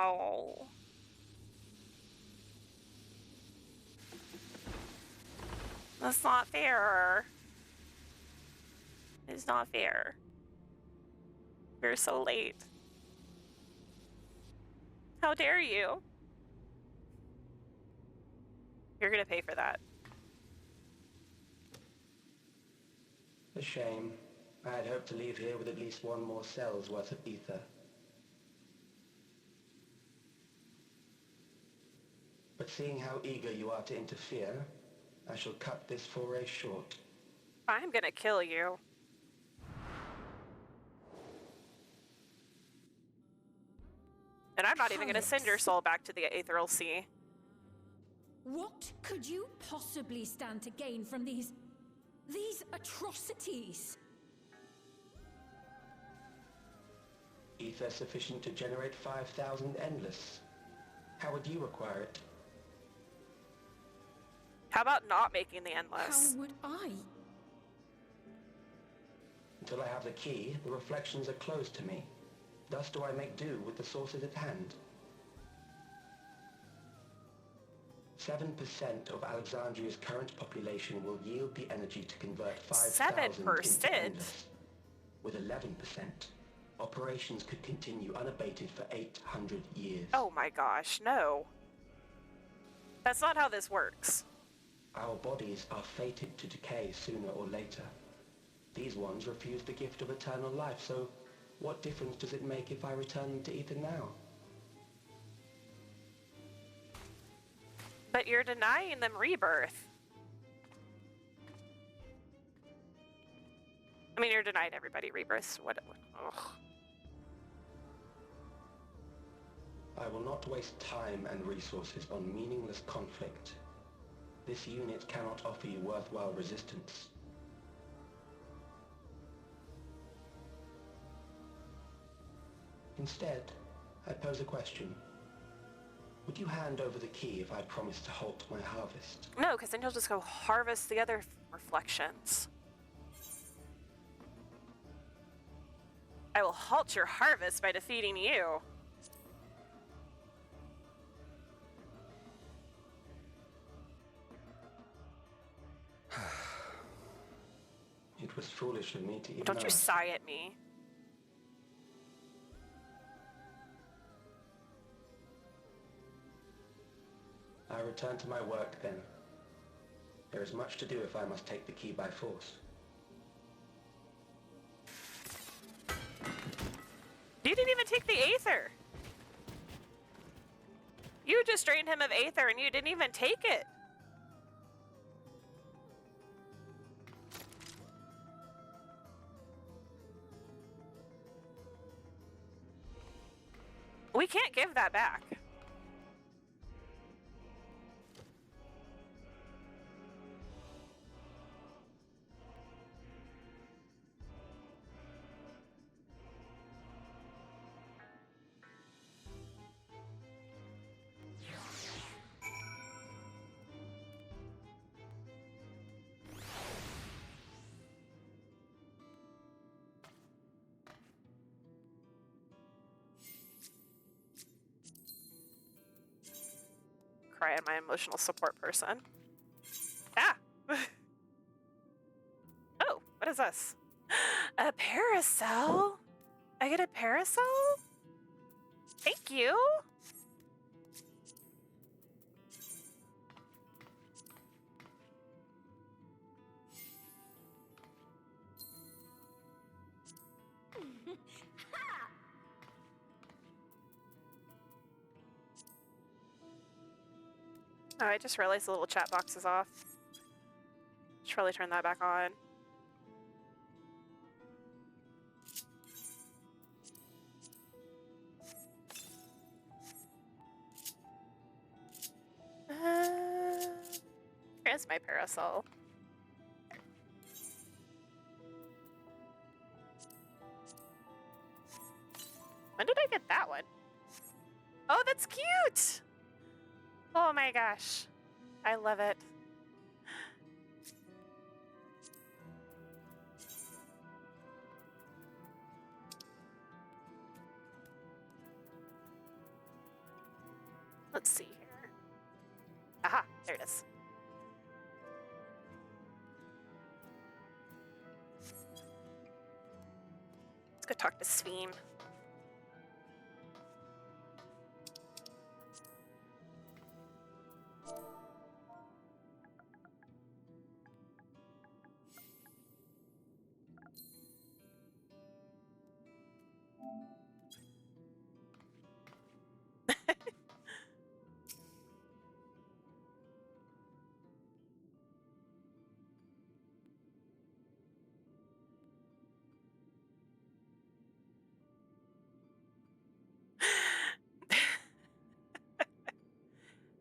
Oh. That's not fair. It's not fair. You're so late. How dare you? You're gonna pay for that. A shame. I had hoped to leave here with at least one more cell's worth of ether. But seeing how eager you are to interfere, I shall cut this foray short. I'm gonna kill you. And I'm not even gonna send your soul back to the Aetheral Sea. What could you possibly stand to gain from these atrocities? Ether sufficient to generate 5,000 endless. How would you acquire it? How about not making the endless? How would I? Until I have the key, the reflections are closed to me. Thus do I make do with the sources at hand. 7% of Alexandria's current population will yield the energy to convert 5,000 into endless. With 11%, operations could continue unabated for 800 years. Oh my gosh, no. That's not how this works. Our bodies are fated to decay sooner or later. These ones refuse the gift of eternal life, so what difference does it make if I return them to ether now? But you're denying them rebirth. I mean, you're denying everybody rebirths. What? Ugh. I will not waste time and resources on meaningless conflict. This unit cannot offer you worthwhile resistance. Instead, I pose a question. Would you hand over the key if I promise to halt my harvest? No, because then you'll just go harvest the other reflections. I will halt your harvest by defeating you. It was foolish of me to even Don't you ask. sigh at me. I return to my work then. There is much to do if I must take the key by force. You didn't even take the Aether. You just drained him of Aether and you didn't even take it. We can't give that back. Cry at my emotional support person. Ah! Oh, what is this? A parasol? I get a parasol? Thank you! Oh, I just realized the little chat box is off. Should probably turn that back on. Here's my parasol. When did I get that one? Oh, that's cute! Oh my gosh. I love it. Let's see here. Aha, there it is. Let's go talk to Sveem.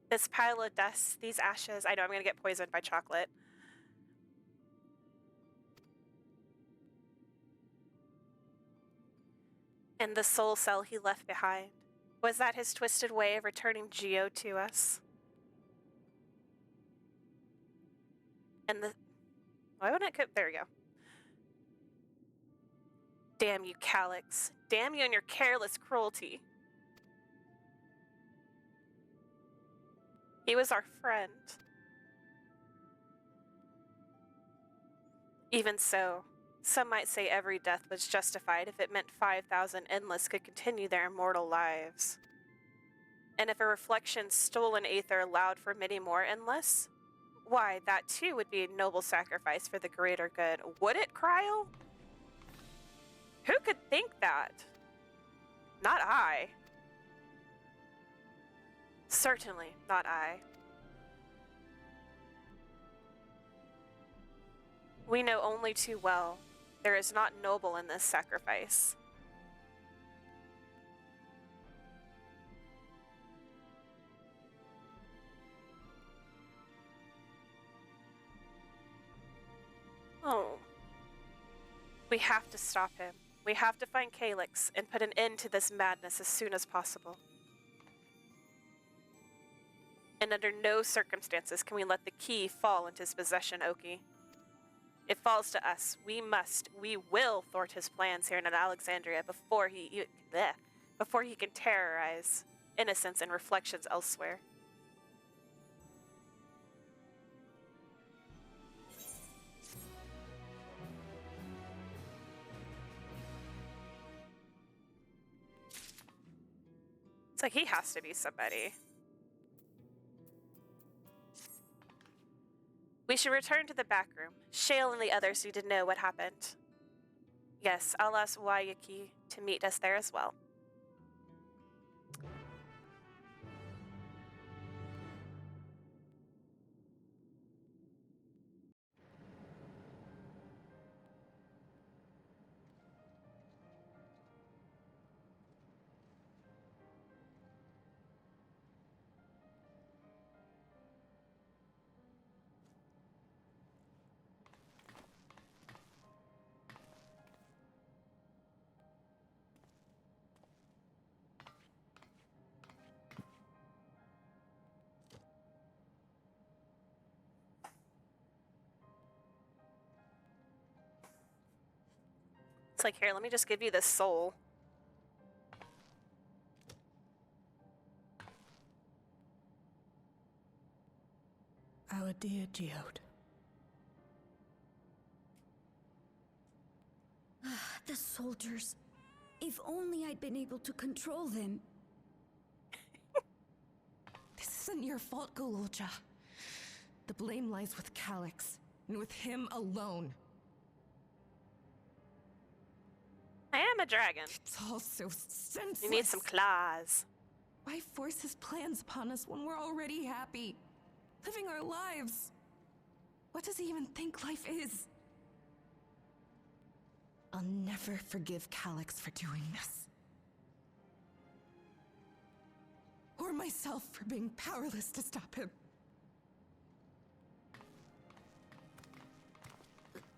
This pile of dust, these ashes, I know I'm gonna get poisoned by chocolate. And the soul cell he left behind. Was that his twisted way of returning Geo to us? And the... Why wouldn't it... There we go. Damn you, Calyx. Damn you and your careless cruelty. He was our friend. Even so, some might say every death was justified if it meant 5,000 endless could continue their immortal lives. And if a reflection's stolen aether allowed for many more endless, why, that too would be a noble sacrifice for the greater good. Would it, Cryo? Who could think that? Not I. Certainly not I. We know only too well there is not noble in this sacrifice. Oh. We have to stop him. We have to find Calyx and put an end to this madness as soon as possible. And under no circumstances can we let the key fall into his possession, Oki. It falls to us. We will thwart his plans here in Alexandria before he can terrorize innocents and reflections elsewhere. It's like he has to be somebody. We should return to the back room. Shale and the others need to know what happened. Yes, I'll ask Wayaki to meet us there as well. It's like, here, let me just give you this soul. Our dear Geode. The soldiers. If only I'd been able to control them. This isn't your fault, Gololja. The blame lies with Calyx, and with him alone. I am a dragon. It's all so senseless. You need some claws. Why force his plans upon us when we're already happy? Living our lives. What does he even think life is? I'll never forgive Calyx for doing this. Or myself for being powerless to stop him.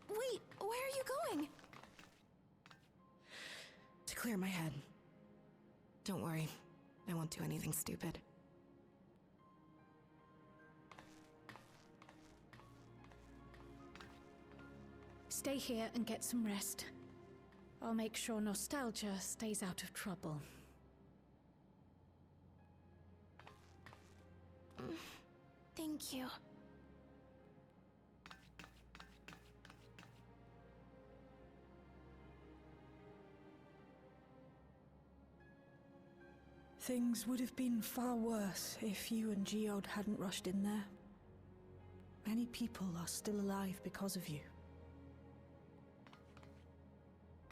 Wait, where are you going? To clear my head. Don't worry, I won't do anything stupid. Stay here and get some rest. I'll make sure nostalgia stays out of trouble. Thank you. Things would have been far worse if you and Geode hadn't rushed in there. Many people are still alive because of you.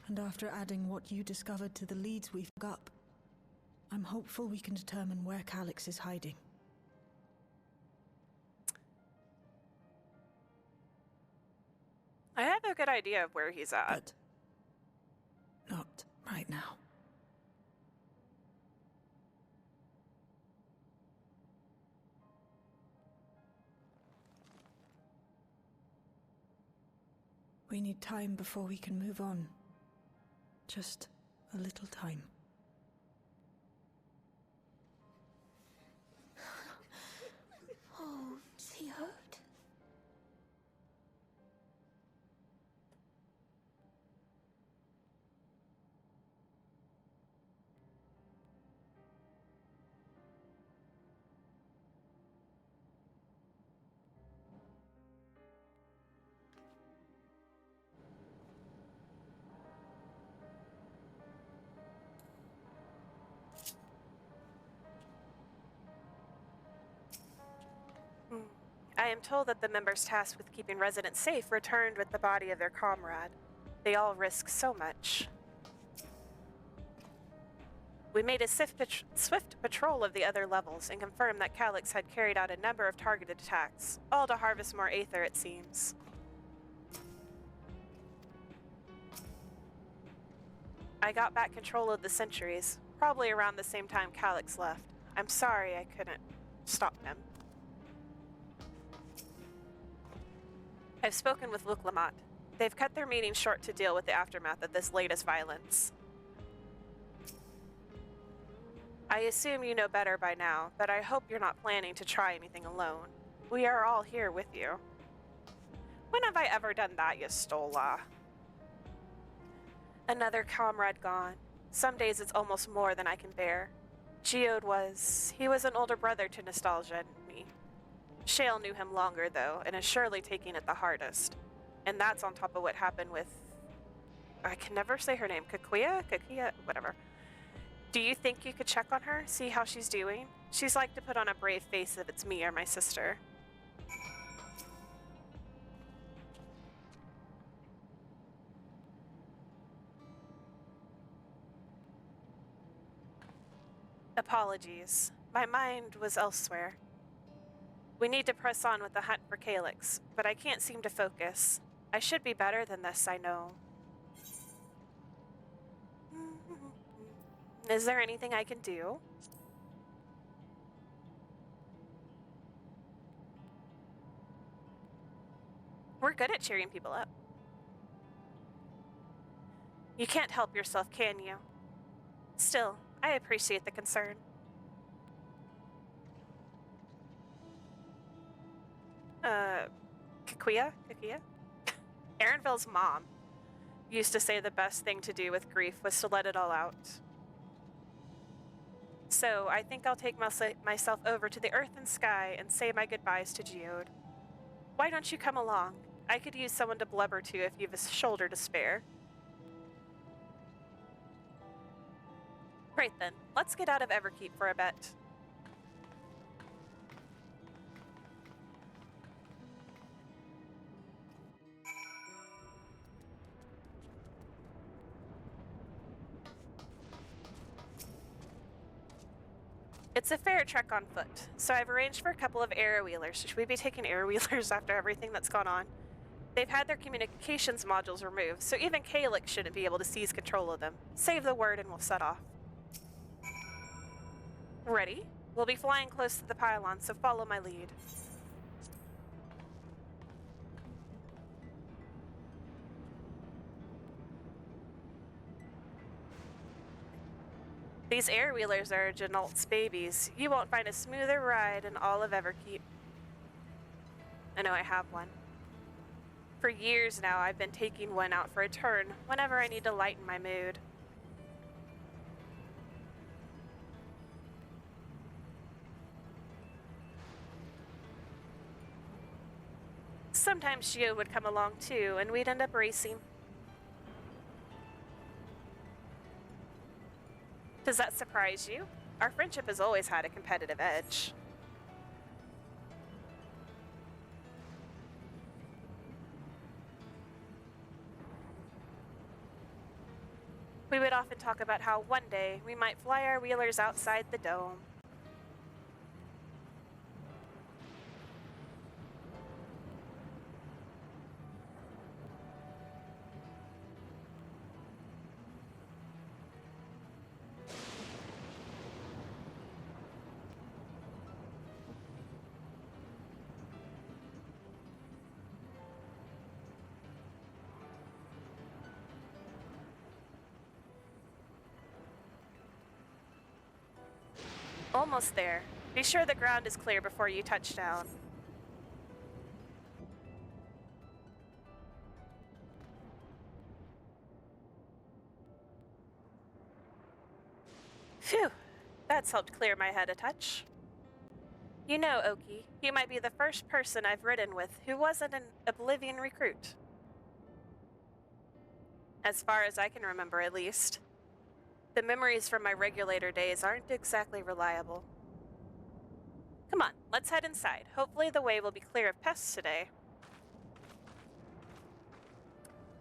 And after adding what you discovered to the leads we've dug up, I'm hopeful we can determine where Calyx is hiding. I have a good idea of where he's at. But not right now. We need time before we can move on. Just a little time. Oh, Geode. I am told that the members tasked with keeping residents safe returned with the body of their comrade. They all risk so much. We made a swift patrol of the other levels and confirmed that Calyx had carried out a number of targeted attacks, all to harvest more aether, it seems. I got back control of the sentries, probably around the same time Calyx left. I'm sorry I couldn't stop him. I've spoken with Luklamat. They've cut their meeting short to deal with the aftermath of this latest violence. I assume you know better by now, but I hope you're not planning to try anything alone. We are all here with you. When have I ever done that, you Stola? Another comrade gone. Some days it's almost more than I can bear. Geode he was an older brother to Nostalgia and me. Shale knew him longer, though, and is surely taking it the hardest. And that's on top of what happened with... I can never say her name. Kakia, whatever. Do you think you could check on her, see how she's doing? She's like to put on a brave face if it's me or my sister. Apologies. My mind was elsewhere. We need to press on with the hunt for Calyx, but I can't seem to focus. I should be better than this, I know. Is there anything I can do? We're good at cheering people up. You can't help yourself, can you? Still, I appreciate the concern. Kakia? Aaronville's mom used to say the best thing to do with grief was to let it all out. So I think I'll take myself over to the earth and sky and say my goodbyes to Geode. Why don't you come along? I could use someone to blubber to if you've a shoulder to spare. Great then, let's get out of Everkeep for a bit. It's a fair trek on foot, so I've arranged for a couple of air-wheelers. Should we be taking air-wheelers after everything that's gone on? They've had their communications modules removed, so even Calyx shouldn't be able to seize control of them. Save the word and we'll set off. Ready? We'll be flying close to the pylon, so follow my lead. These air-wheelers are Janalt's babies. You won't find a smoother ride in all of Everkeep. I know I have one. For years now, I've been taking one out for a turn whenever I need to lighten my mood. Sometimes Geo would come along too, and we'd end up racing. Does that surprise you? Our friendship has always had a competitive edge. We would often talk about how one day we might fly our wheelers outside the dome. Almost there. Be sure the ground is clear before you touch down. Phew, that's helped clear my head a touch. You know, Oki, you might be the first person I've ridden with who wasn't an Oblivion recruit. As far as I can remember, at least. The memories from my regulator days aren't exactly reliable. Come on, let's head inside. Hopefully the way will be clear of pests today.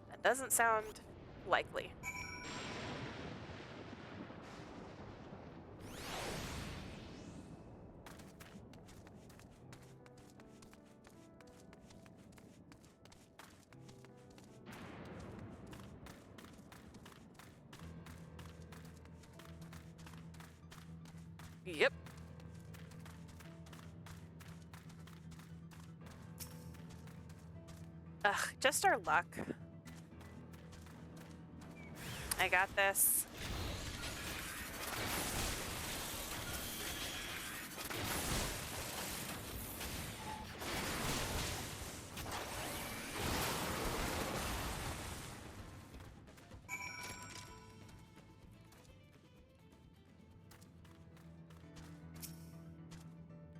That doesn't sound likely. Yep. Ugh, just our luck. I got this.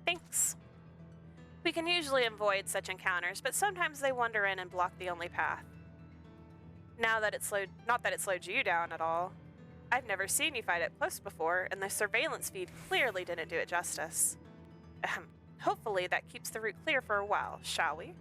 Thanks. We can usually avoid such encounters, but sometimes they wander in and block the only path. Not that it slowed you down at all. I've never seen you fight up close before, and the surveillance feed clearly didn't do it justice. Hopefully that keeps the route clear for a while, shall we?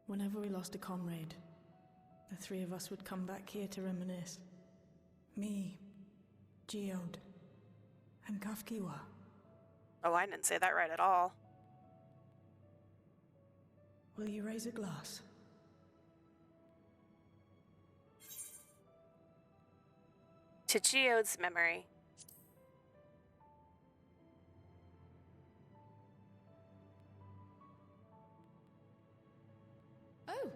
Whenever we lost a comrade, the three of us would come back here to reminisce. Me, Geode, and Kafkiwa. Oh, I didn't say that right at all. Will you raise a glass? To Geode's memory. Oh.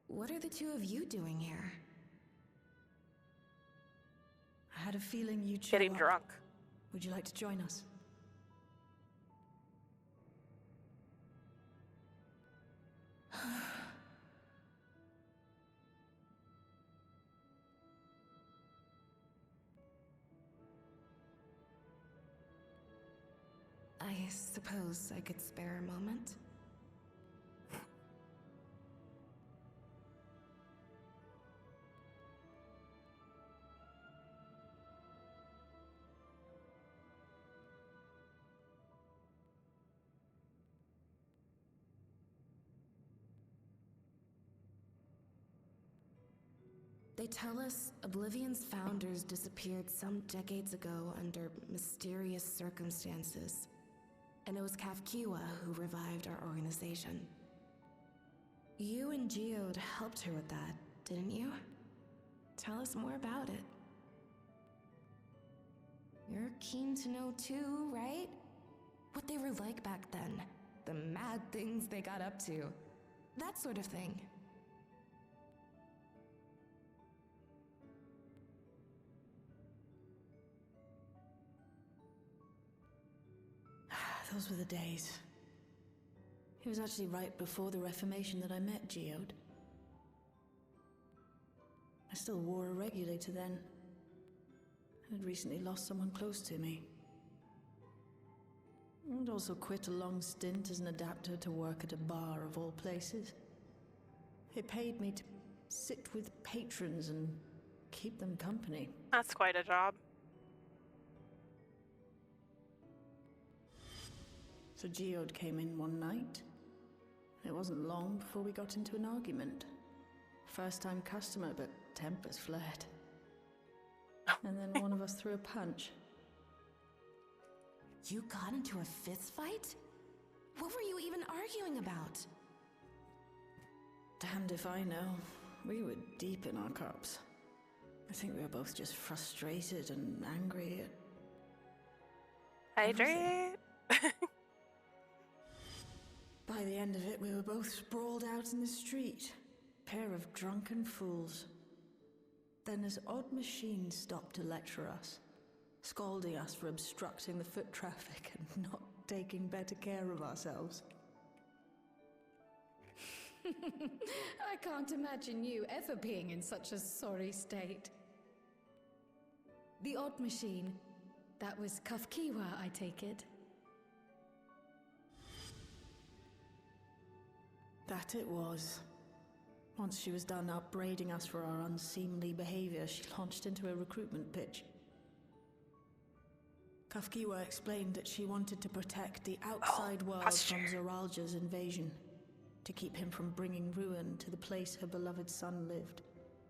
What are the two of you doing here? I had a feeling you'd show Getting up. drunk. Would you like to join us? I suppose I could spare a moment. They tell us Oblivion's founders disappeared some decades ago under mysterious circumstances. And it was Kafkiwa who revived our organization. You and Geode helped her with that, didn't you? Tell us more about it. You're keen to know too, right? What they were like back then. The mad things they got up to. That sort of thing. Those were the days. It was actually right before the Reformation that I met Geode. I still wore a regulator then. And had recently lost someone close to me. I'd also quit a long stint as an adapter to work at a bar of all places. It paid me to sit with patrons and keep them company. That's quite a job. So Geode came in one night. It wasn't long before we got into an argument. First-time customer, but tempers flared. And then one of us threw a punch. You got into a fist fight? What were you even arguing about? Damned if I know. We were deep in our cups. I think we were both just frustrated and angry at Hydrate. By the end of it, we were both sprawled out in the street. Pair of drunken fools. Then this odd machine stopped to lecture us, scolding us for obstructing the foot traffic and not taking better care of ourselves. I can't imagine you ever being in such a sorry state. The odd machine. That was Kafkiwa, I take it. That it was. Once she was done upbraiding us for our unseemly behavior, she launched into a recruitment pitch. Kafkiwa explained that she wanted to protect the outside world posture. from Zoralja's invasion, to keep him from bringing ruin to the place her beloved son lived.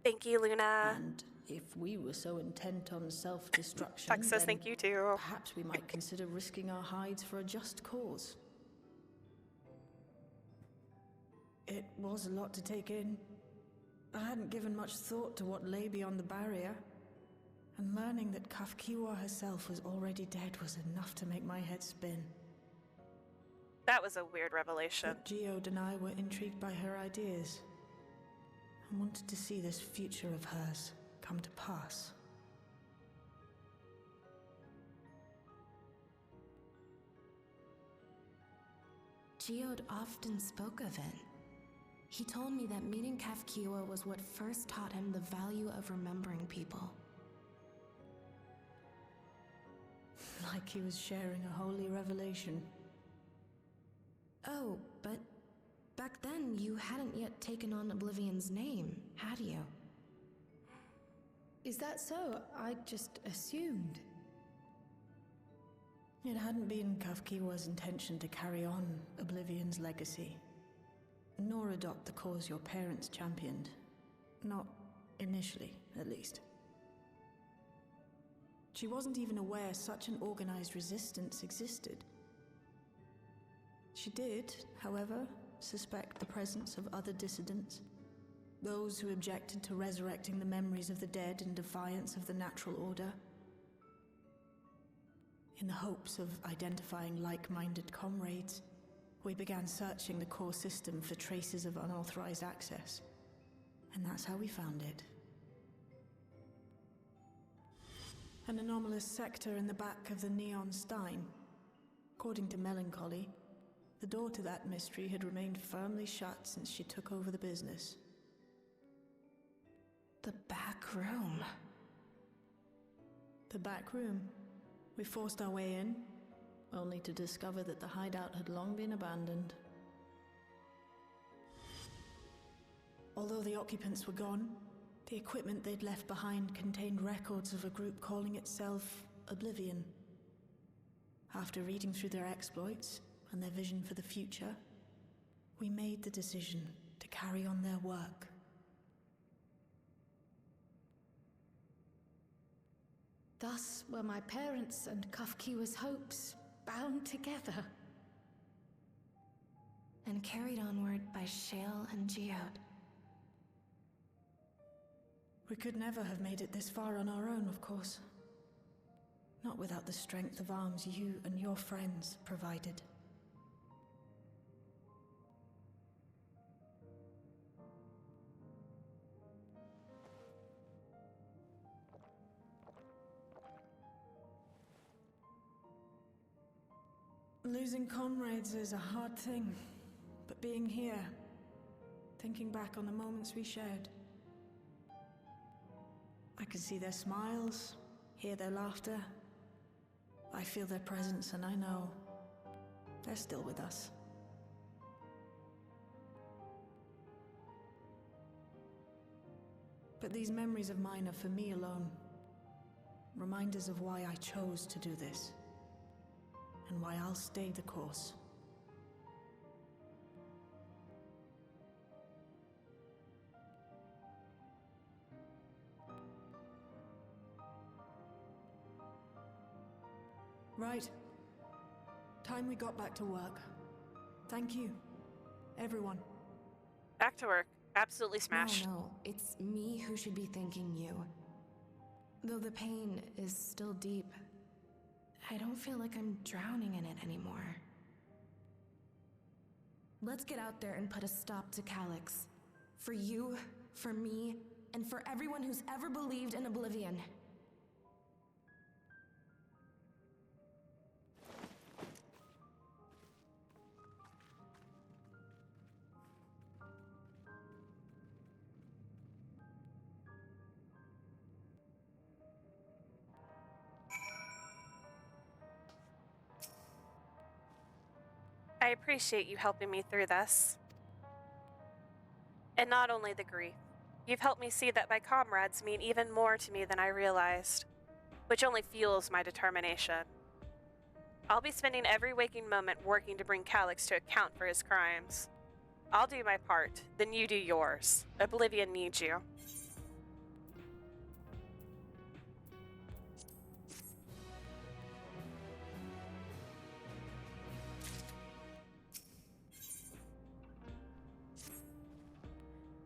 Thank you, Luna. And if we were so intent on self-destruction, Texas, then thank you too. perhaps we might consider risking our hides for a just cause. It was a lot to take in. I hadn't given much thought to what lay beyond the barrier, and learning that Kafkiwa herself was already dead was enough to make my head spin. That was a weird revelation. But Geode and I were intrigued by her ideas, and wanted to see this future of hers come to pass. Geode often spoke of it. He told me that meeting Kafkiwa was what first taught him the value of remembering people. Like he was sharing a holy revelation. Oh, but back then you hadn't yet taken on Oblivion's name, had you? Is that so? I just assumed. It hadn't been Kafkiwa's intention to carry on Oblivion's legacy, nor adopt the cause your parents championed. Not initially, at least. She wasn't even aware such an organized resistance existed. She did, however, suspect the presence of other dissidents, those who objected to resurrecting the memories of the dead in defiance of the natural order. In the hopes of identifying like-minded comrades, we began searching the core system for traces of unauthorized access. And that's how we found it. An anomalous sector in the back of the Neon Stein. According to Melancholy, the door to that mystery had remained firmly shut since she took over the business. The back room. The back room. We forced our way in, only to discover that the hideout had long been abandoned. Although the occupants were gone, the equipment they'd left behind contained records of a group calling itself Oblivion. After reading through their exploits and their vision for the future, we made the decision to carry on their work. Thus were my parents' and Kafkiwa's hopes bound together. And carried onward by Shale and Geode. We could never have made it this far on our own, of course. Not without the strength of arms you and your friends provided. Losing comrades is a hard thing, but being here, thinking back on the moments we shared, I can see their smiles, hear their laughter. I feel their presence, and I know they're still with us. But these memories of mine are for me alone. Reminders of why I chose to do this, and why I'll stay the course. Right. Time we got back to work. Thank you, everyone. Back to work. Absolutely smashed. No, it's me who should be thanking you. Though the pain is still deep, I don't feel like I'm drowning in it anymore. Let's get out there and put a stop to Calyx. For you, for me, and for everyone who's ever believed in Oblivion. I appreciate you helping me through this. And not only the grief, you've helped me see that my comrades mean even more to me than I realized, which only fuels my determination. I'll be spending every waking moment working to bring Calyx to account for his crimes. I'll do my part, then you do yours. Oblivion needs you.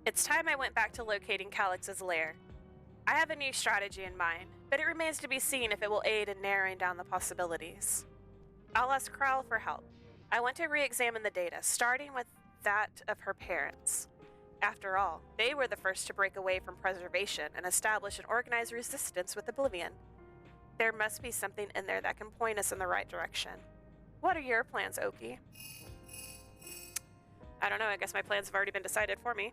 It's time I went back to locating Calyx's lair. I have a new strategy in mind, but it remains to be seen if it will aid in narrowing down the possibilities. I'll ask Krell for help. I want to re-examine the data, starting with that of her parents. After all, they were the first to break away from preservation and establish an organized resistance with Oblivion. There must be something in there that can point us in the right direction. What are your plans, Oki? I don't know, I guess my plans have already been decided for me.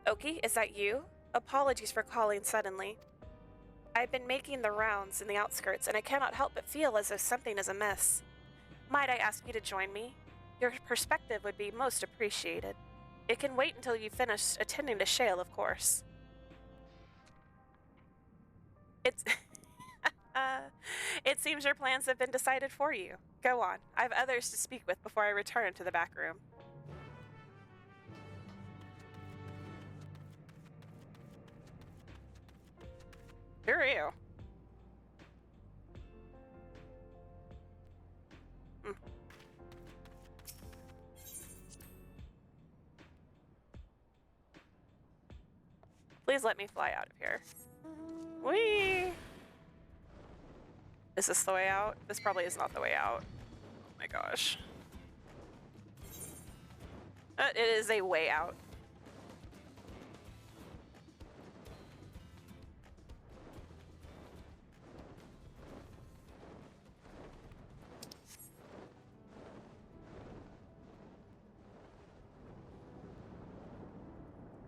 Oki, is that you? Apologies for calling suddenly. I've been making the rounds in the outskirts, and I cannot help but feel as if something is amiss. Might I ask you to join me? Your perspective would be most appreciated. It can wait until you finish attending to Shale, of course. It seems your plans have been decided for you. Go on. I have others to speak with before I return to the back room. Who are you? Please let me fly out of here. Whee! Is this the way out? This probably is not the way out. Oh my gosh. It is a way out.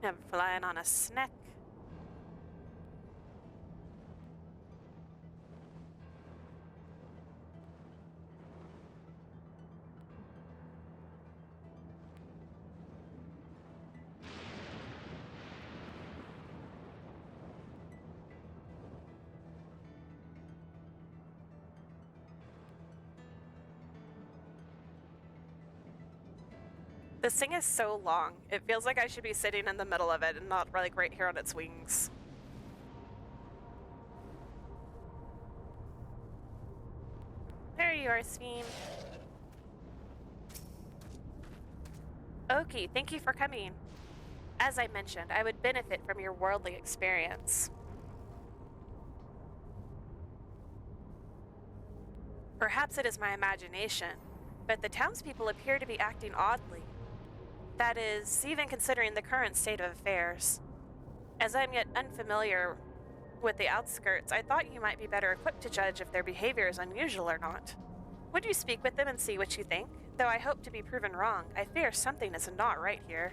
I'm flying on a snack. This thing is so long. It feels like I should be sitting in the middle of it and not like right here on its wings. There you are, Sveen. Oki, thank you for coming. As I mentioned, I would benefit from your worldly experience. Perhaps it is my imagination, but the townspeople appear to be acting oddly. That is, even considering the current state of affairs. As I'm yet unfamiliar with the outskirts, I thought you might be better equipped to judge if their behavior is unusual or not. Would you speak with them and see what you think? Though I hope to be proven wrong, I fear something is not right here.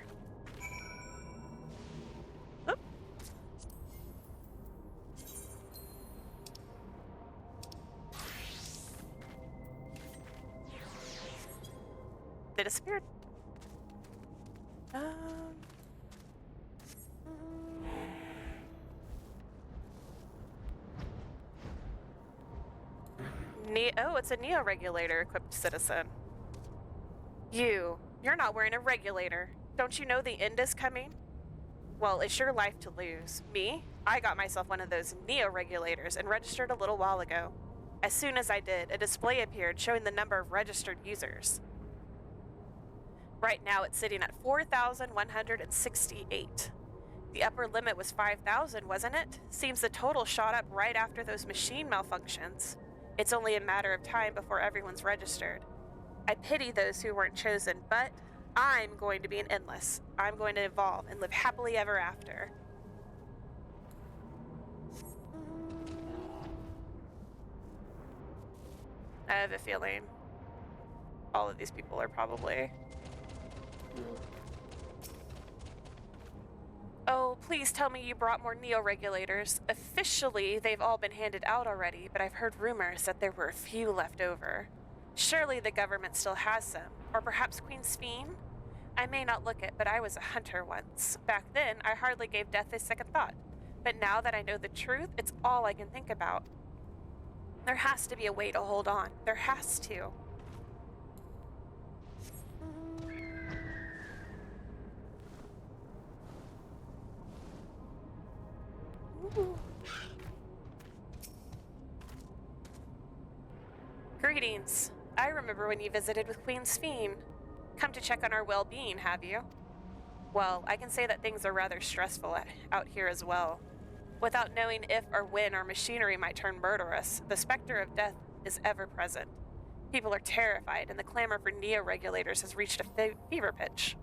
Oop. They disappeared. Oh, it's a neo-regulator equipped citizen. You're not wearing a regulator. Don't you know the end is coming? Well, it's your life to lose. Me? I got myself one of those neo-regulators and registered a little while ago. As soon as I did, a display appeared showing the number of registered users. Right now, it's sitting at 4,168. The upper limit was 5,000, wasn't it? Seems the total shot up right after those machine malfunctions. It's only a matter of time before everyone's registered. I pity those who weren't chosen, but I'm going to be an endless. I'm going to evolve and live happily ever after. I have a feeling all of these people are probably... Oh, please tell me you brought more neo-regulators. Officially, they've all been handed out already, but I've heard rumors that there were a few left over. Surely the government still has some, or perhaps Queen Sphene? I may not look it, but I was a hunter once. Back then, I hardly gave death a second thought. But now that I know the truth, it's all I can think about. There has to be a way to hold on. There has to. Ooh. Greetings. I remember when you visited with Queen Sphene. Come to check on our well-being, have you? Well, I can say that things are rather stressful out here as well. Without knowing if or when our machinery might turn murderous, the specter of death is ever present. People are terrified, and the clamor for neo-regulators has reached a fever pitch.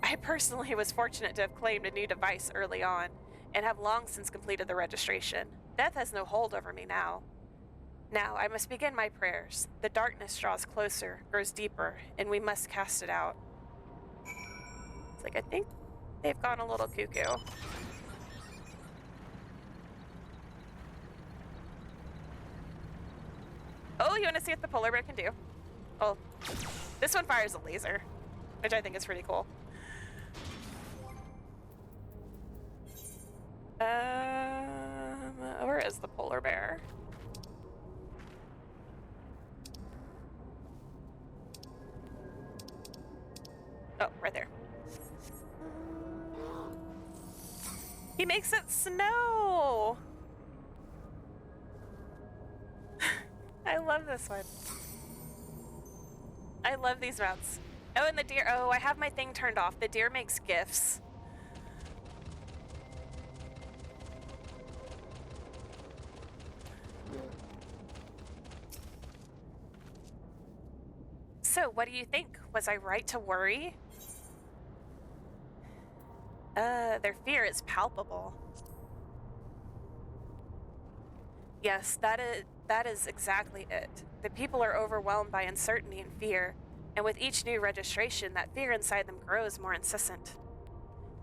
I personally was fortunate to have claimed a new device early on, and have long since completed the registration. Death has no hold over me now. Now, I must begin my prayers. The darkness draws closer, grows deeper, and we must cast it out. It's like, I think they've gone a little cuckoo. Oh, you want to see what the polar bear can do? Oh, this one fires a laser, which I think is pretty cool. Where is the polar bear? Oh, right there. He makes it snow! I love this one. I love these routes. Oh, and the deer. Oh, I have my thing turned off. The deer makes gifts. So, what do you think? Was I right to worry? Their fear is palpable. Yes, that is exactly it. The people are overwhelmed by uncertainty and fear, and with each new registration, that fear inside them grows more incessant.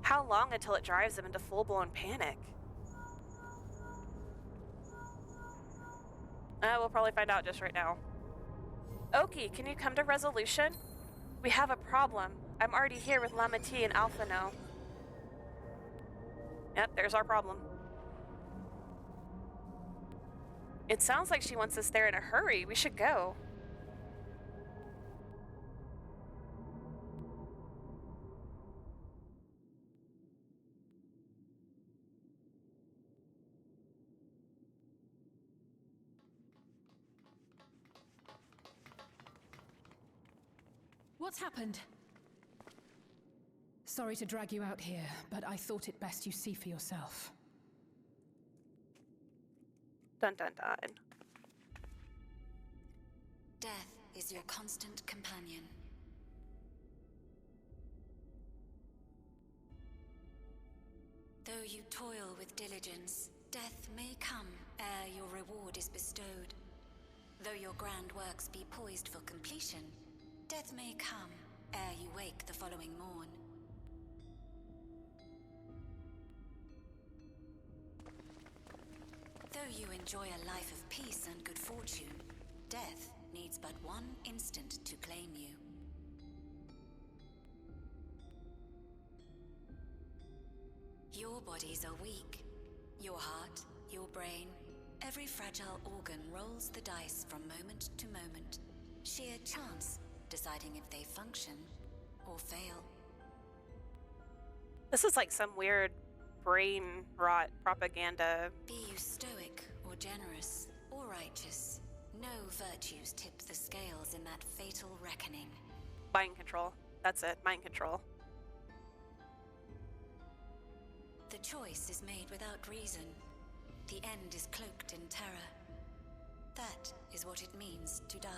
How long until it drives them into full-blown panic? We'll probably find out just right now. Oki, can you come to resolution? We have a problem. I'm already here with Lamati and Alphano. Yep, there's our problem. It sounds like she wants us there in a hurry. We should go. What's happened? Sorry to drag you out here, but I thought it best you see for yourself. Dun dun dun. Death is your constant companion. Though you toil with diligence, death may come ere your reward is bestowed. Though your grand works be poised for completion, death may come ere you wake the following morn. Though you enjoy a life of peace and good fortune, death needs but one instant to claim you. Your bodies are weak. Your heart, your brain, every fragile organ rolls the dice from moment to moment. Sheer chance deciding if they function or fail. This is like some weird brain rot propaganda. Be you stoic or generous or righteous, no virtues tip the scales in that fatal reckoning. Mind control. That's it. Mind control. The choice is made without reason. The end is cloaked in terror. That is what it means to die.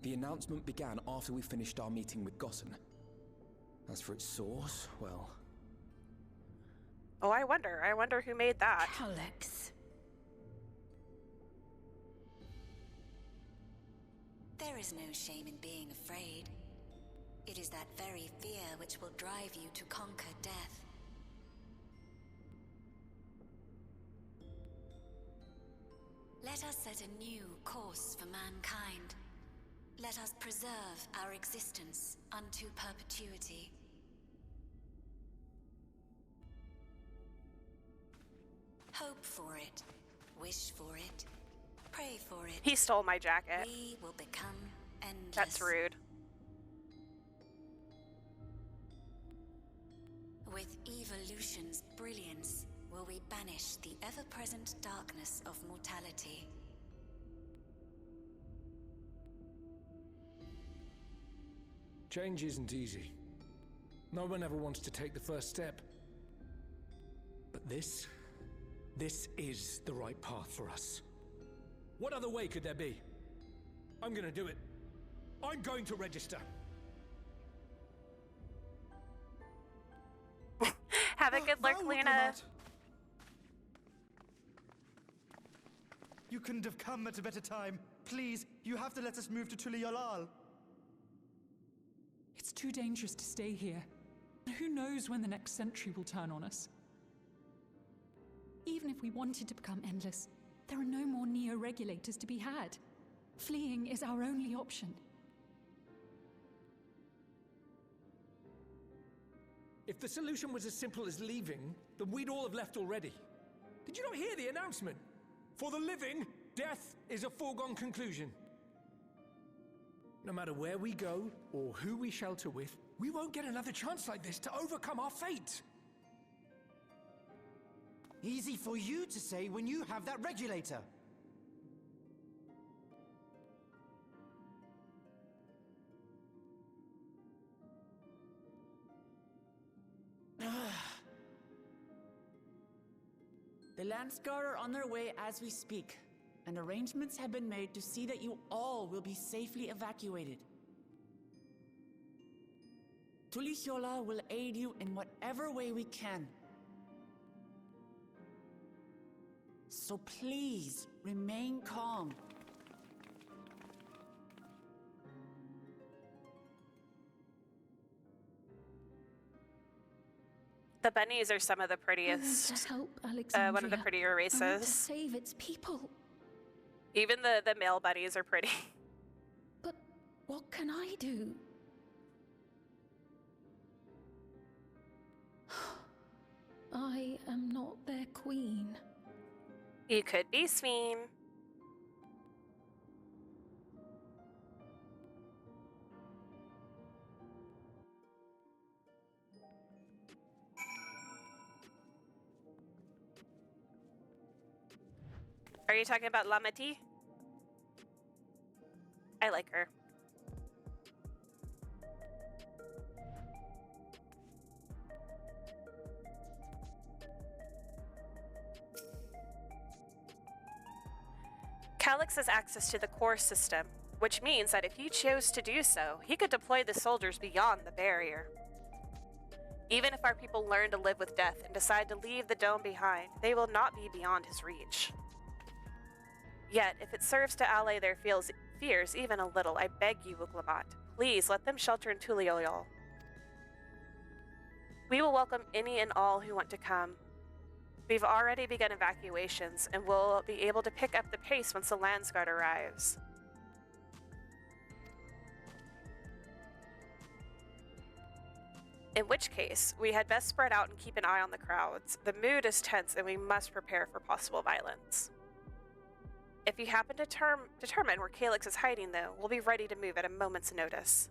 The announcement began after we finished our meeting with Gossen. As for its source, well... Oh, I wonder who made that. Alex. There is no shame in being afraid. It is that very fear which will drive you to conquer death. Let us set a new course for mankind. Let us preserve our existence unto perpetuity. Hope for it, wish for it, pray for it. He stole my jacket. We will become endless. That's rude. With evolution's brilliance, will we banish the ever-present darkness of mortality. Change isn't easy. No one ever wants to take the first step. But this is the right path for us. What other way could there be? I'm gonna do it. I'm going to register. Have a good look, Luna. You couldn't have come at a better time. Please, you have to let us move to Tuliolal. It's too dangerous to stay here. Who knows when the next century will turn on us? Even if we wanted to become endless, there are no more neo-regulators to be had. Fleeing is our only option. If the solution was as simple as leaving, then we'd all have left already. Did you not hear the announcement? For the living, death is a foregone conclusion. No matter where we go, or who we shelter with, we won't get another chance like this to overcome our fate. Easy for you to say when you have that regulator. The Landsguard are on their way as we speak, and arrangements have been made to see that you all will be safely evacuated. Tulichola will aid you in whatever way we can. So please, remain calm. The bunnies are some of the prettiest. To help Alexandria. One of the prettier I want to races. save its people. Even the male bunnies are pretty. But what can I do? I am not their queen. You could be Sveen. Are you talking about Lamati? I like her. Calix has access to the core system, which means that if he chose to do so, he could deploy the soldiers beyond the barrier. Even if our people learn to live with death and decide to leave the dome behind, they will not be beyond his reach. Yet, if it serves to allay their fears even a little, I beg you, Uklamat, please let them shelter in Tulioyol. We will welcome any and all who want to come. We've already begun evacuations, and we'll be able to pick up the pace once the Landsguard arrives. In which case, we had best spread out and keep an eye on the crowds. The mood is tense, and we must prepare for possible violence. If you happen to determine where Calyx is hiding, though, we'll be ready to move at a moment's notice.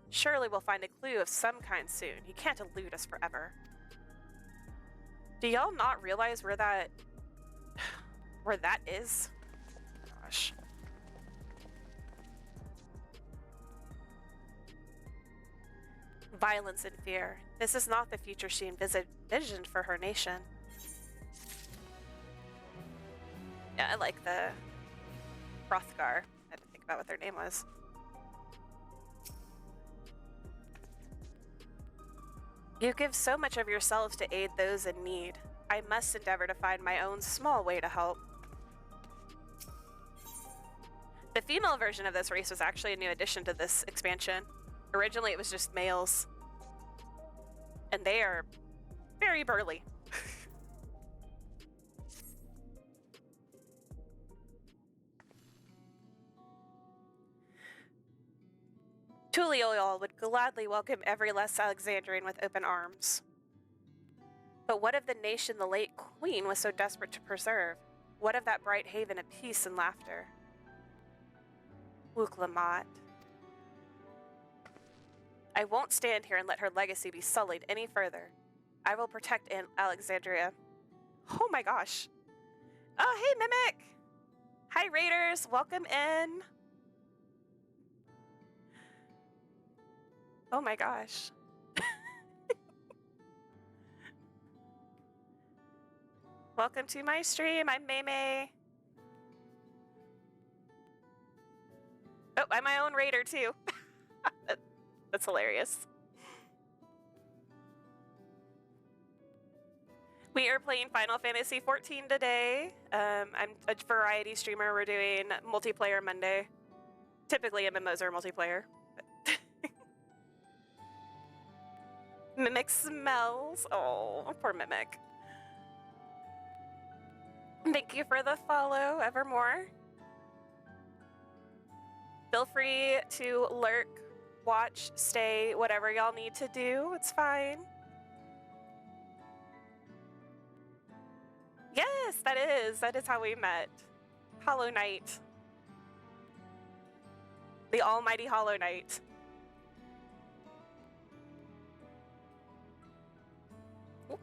Surely we'll find a clue of some kind soon. He can't elude us forever. Do y'all not realize where that is? Gosh. Violence and fear. This is not the future she envisioned for her nation. Yeah, I like the Hrothgar. I had to think about what their name was. You give so much of yourselves to aid those in need. I must endeavor to find my own small way to help. The female version of this race was actually a new addition to this expansion. Originally, it was just males. And they are very burly. Tulioyol would gladly welcome every less Alexandrian with open arms. But what of the nation the late queen was so desperate to preserve? What of that bright haven of peace and laughter? Uklamat. I won't stand here and let her legacy be sullied any further. I will protect Alexandria. Oh my gosh. Oh, hey, Mimic! Hi, Raiders. Welcome in. Oh my gosh. Welcome to my stream. I'm Maymay. Oh, I'm my own raider too. That's hilarious. We are playing Final Fantasy XIV today. I'm a variety streamer. We're doing multiplayer Monday. Typically MMOs are multiplayer. Mimic smells. Oh, poor Mimic. Thank you for the follow, Evermore. Feel free to lurk, watch, stay, whatever y'all need to do. It's fine. Yes, that is how we met. Hollow Knight. The almighty Hollow Knight. Ooh.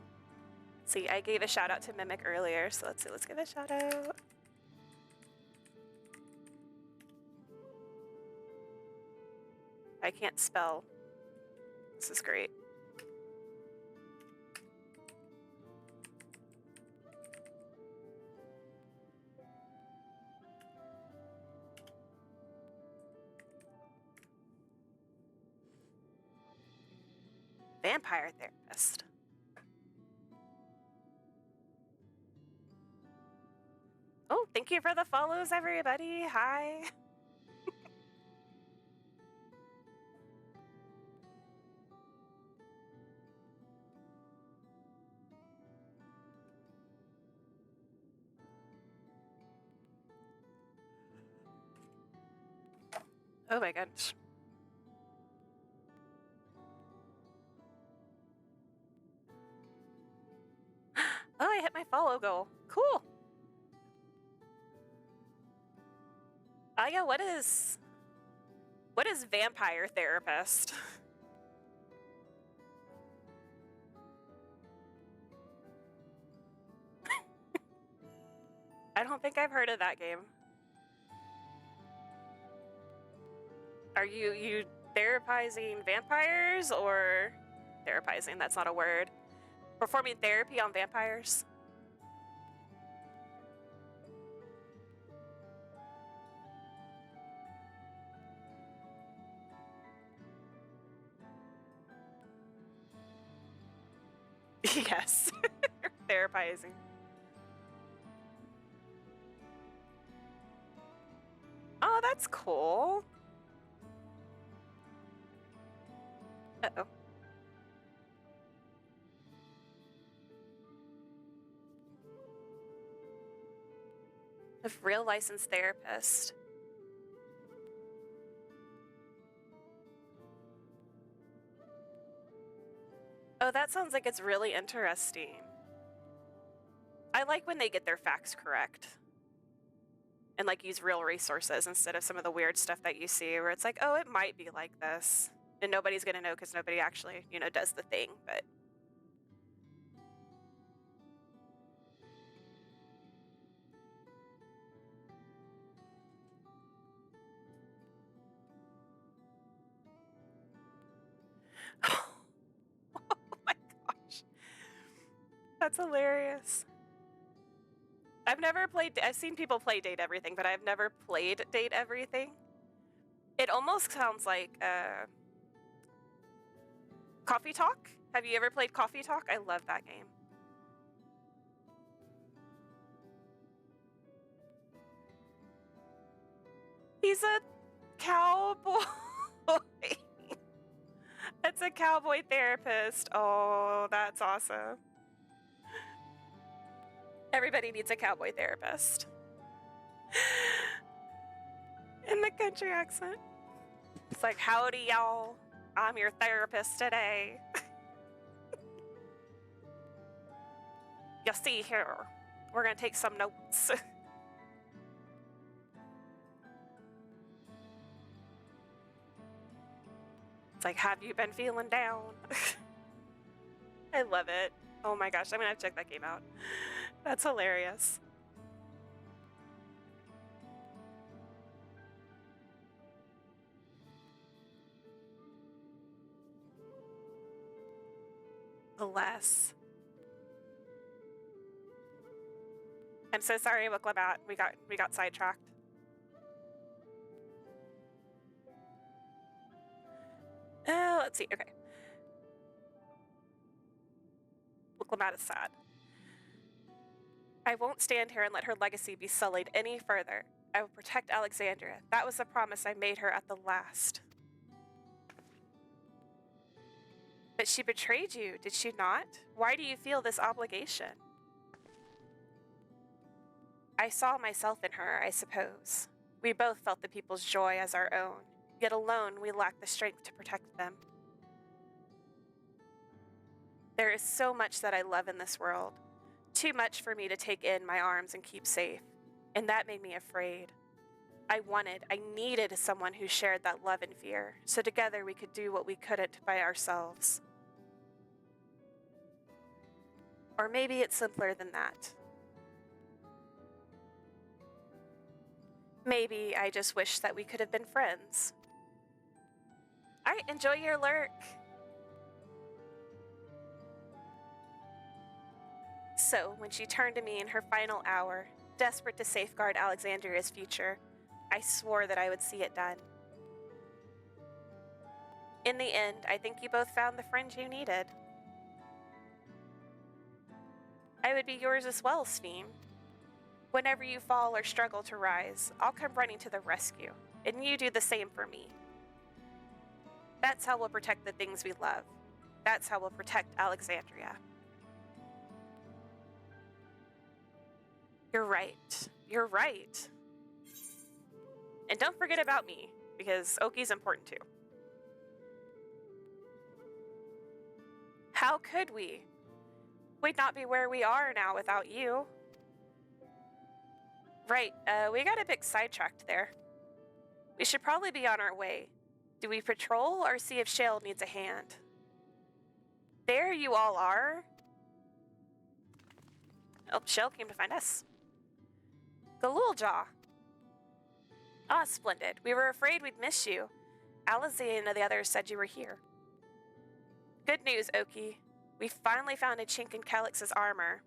See, I gave a shout out to Mimic earlier, so let's give a shout out. I can't spell. This is great. Vampire therapist. Oh, thank you for the follows, everybody. Hi. Oh my gosh. Oh, I hit my follow goal. Cool. Aya, what is vampire therapist? I don't think I've heard of that game. Are you therapizing vampires or therapizing? That's not a word. Performing therapy on vampires? Yes. Therapizing. Oh, that's cool. Uh-oh. A real licensed therapist. Oh, that sounds like it's really interesting. I like when they get their facts correct. And like use real resources instead of some of the weird stuff that you see where it's like, oh, it might be like this. And nobody's gonna know because nobody actually, does the thing, but oh my gosh. That's hilarious. I've seen people play Date Everything, but I've never played Date Everything. It almost sounds like Coffee Talk. Have you ever played Coffee Talk? I love that game. He's a cowboy. It's a cowboy therapist. Oh, that's awesome. Everybody needs a cowboy therapist. In the country accent. It's like, howdy, y'all. I'm your therapist today. You see here, we're gonna take some notes. It's like, have you been feeling down? I love it. Oh my gosh, I'm gonna have to check that game out. That's hilarious. Alas. I'm so sorry, Wiklabat. We got sidetracked. Let's see. Okay. Wiklabat is sad. I won't stand here and let her legacy be sullied any further. I will protect Alexandria. That was the promise I made her at the last. But she betrayed you, did she not? Why do you feel this obligation? I saw myself in her, I suppose. We both felt the people's joy as our own, yet alone we lacked the strength to protect them. There is so much that I love in this world, too much for me to take in my arms and keep safe, and that made me afraid. I needed someone who shared that love and fear, so together we could do what we couldn't by ourselves. Or maybe it's simpler than that. Maybe I just wish that we could have been friends. All right, enjoy your lurk. So, when she turned to me in her final hour, desperate to safeguard Alexandria's future, I swore that I would see it done. In the end, I think you both found the friend you needed. I would be yours as well, Sphene. Whenever you fall or struggle to rise, I'll come running to the rescue, and you do the same for me. That's how we'll protect the things we love. That's how we'll protect Alexandria. You're right. You're right. And don't forget about me, because Oki's important too. How could we? We'd not be where we are now without you. Right, we got a bit sidetracked there. We should probably be on our way. Do we patrol or see if Shale needs a hand? There you all are. Oh, Shale came to find us. Galuljaw. Ah, splendid. We were afraid we'd miss you. Alizé and the others said you were here. Good news, Oki. We finally found a chink in Calix's armor.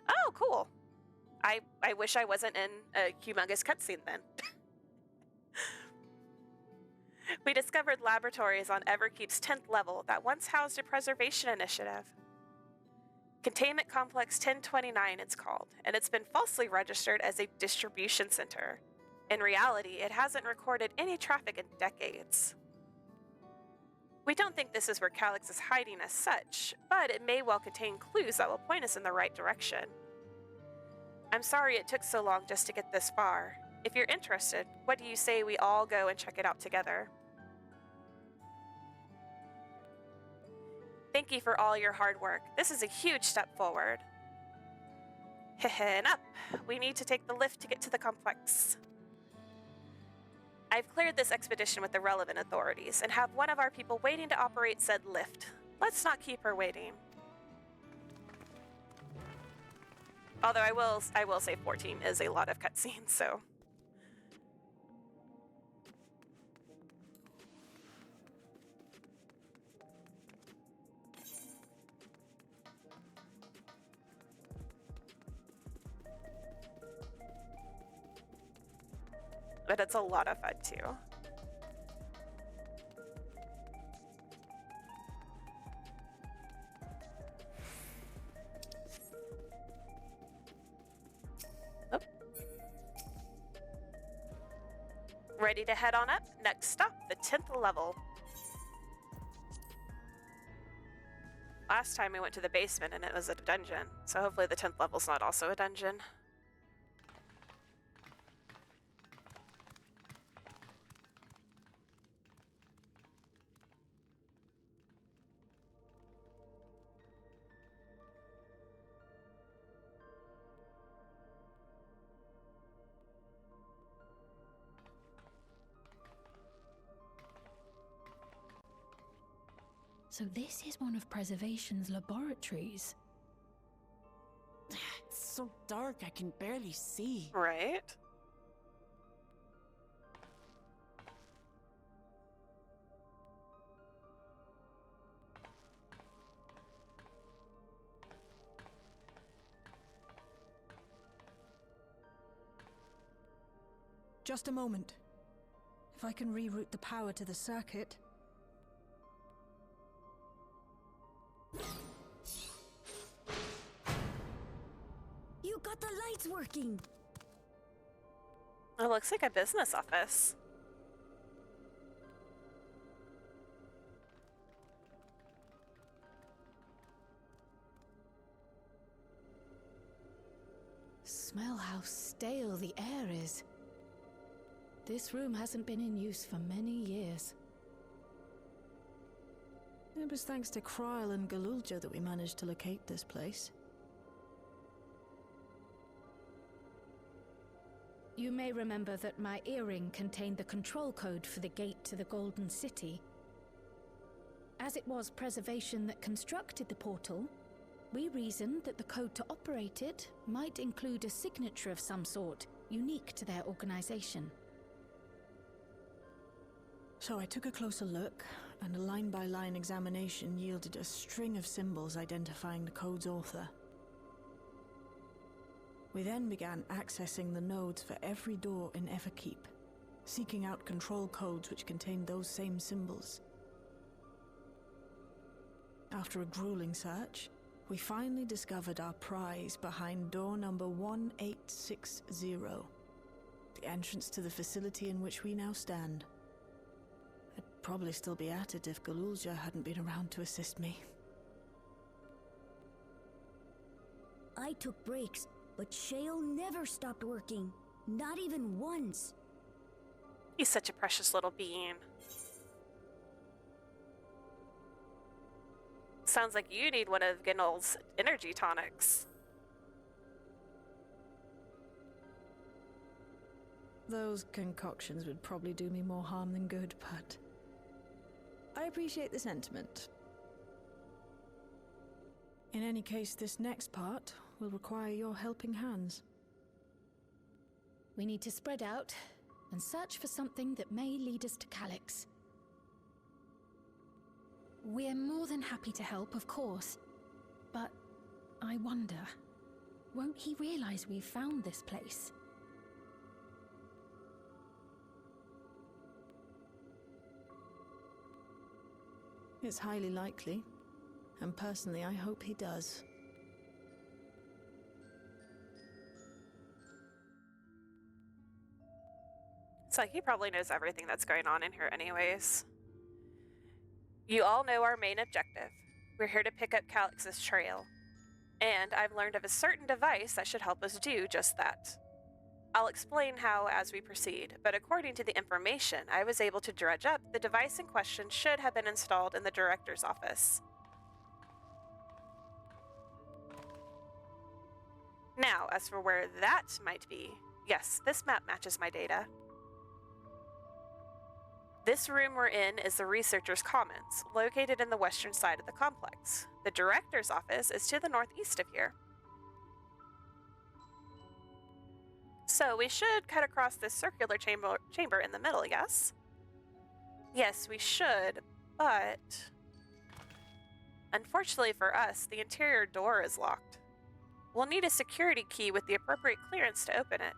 Oh, cool. I wish I wasn't in a humongous cutscene then. We discovered laboratories on Everkeep's 10th level that once housed a preservation initiative. Containment Complex 1029 it's called, and it's been falsely registered as a distribution center. In reality, it hasn't recorded any traffic in decades. We don't think this is where Calyx is hiding as such, but it may well contain clues that will point us in the right direction. I'm sorry it took so long just to get this far. If you're interested, what do you say we all go and check it out together? Thank you for all your hard work. This is a huge step forward. And up. We need to take the lift to get to the complex. I've cleared this expedition with the relevant authorities and have one of our people waiting to operate said lift. Let's not keep her waiting. Although I will say 14 is a lot of cutscenes, so. But it's a lot of fun too. Oh. Ready to head on up? Next stop, the 10th level. Last time we went to the basement and it was a dungeon, so hopefully the 10th level's not also a dungeon. So this is one of Preservation's laboratories. It's so dark I can barely see. Right? Just a moment. If I can reroute the power to the circuit. You got the lights working! It looks like a business office. Smell how stale the air is. This room hasn't been in use for many years. It was thanks to Kryl and Galulja that we managed to locate this place. You may remember that my earring contained the control code for the gate to the Golden City. As it was Preservation that constructed the portal, we reasoned that the code to operate it might include a signature of some sort, unique to their organization. So I took a closer look, and a line-by-line examination yielded a string of symbols identifying the code's author. We then began accessing the nodes for every door in Everkeep, seeking out control codes which contained those same symbols. After a grueling search, we finally discovered our prize behind door number 1860, the entrance to the facility in which we now stand. I'd probably still be at it if Galulja hadn't been around to assist me. I took breaks, but Shale never stopped working. Not even once. He's such a precious little being. Sounds like you need one of Ginol's energy tonics. Those concoctions would probably do me more harm than good, but I appreciate the sentiment. In any case, this next part will require your helping hands. We need to spread out and search for something that may lead us to Calyx. We're more than happy to help, of course. But I wonder, won't he realize we've found this place? It's highly likely. And personally, I hope he does. It's like he probably knows everything that's going on in here anyways. You all know our main objective. We're here to pick up Calyx's trail. And I've learned of a certain device that should help us do just that. I'll explain how as we proceed, but according to the information I was able to dredge up, the device in question should have been installed in the director's office. Now, as for where that might be, yes, this map matches my data. This room we're in is the Researcher's Commons, located in the western side of the complex. The director's office is to the northeast of here. So we should cut across this circular chamber in the middle, yes? Yes, we should, but unfortunately for us, the interior door is locked. We'll need a security key with the appropriate clearance to open it.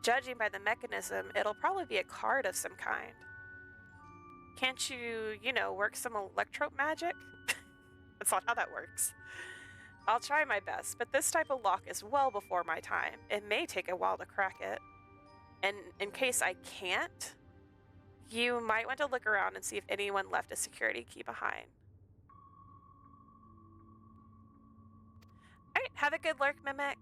Judging by the mechanism, it'll probably be a card of some kind. Can't you, work some electro magic? That's not how that works. I'll try my best, but this type of lock is well before my time. It may take a while to crack it. And in case I can't, you might want to look around and see if anyone left a security key behind. Alright, have a good lurk, Mimic.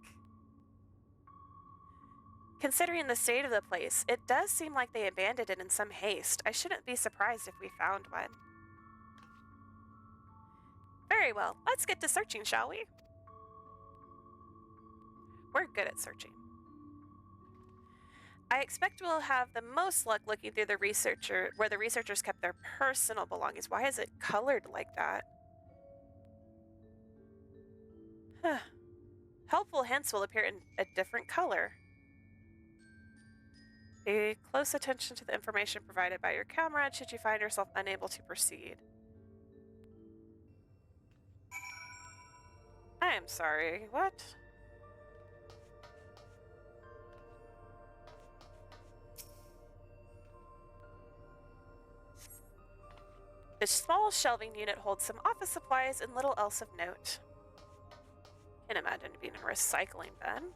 Considering the state of the place, it does seem like they abandoned it in some haste. I shouldn't be surprised if we found one. Very well, let's get to searching, shall we? We're good at searching. I expect we'll have the most luck looking through where the researchers kept their personal belongings. Why is it colored like that? Helpful hints will appear in a different color. Pay close attention to the information provided by your camera should you find yourself unable to proceed. I am sorry, what? This small shelving unit holds some office supplies and little else of note. Can't imagine it being a recycling bin.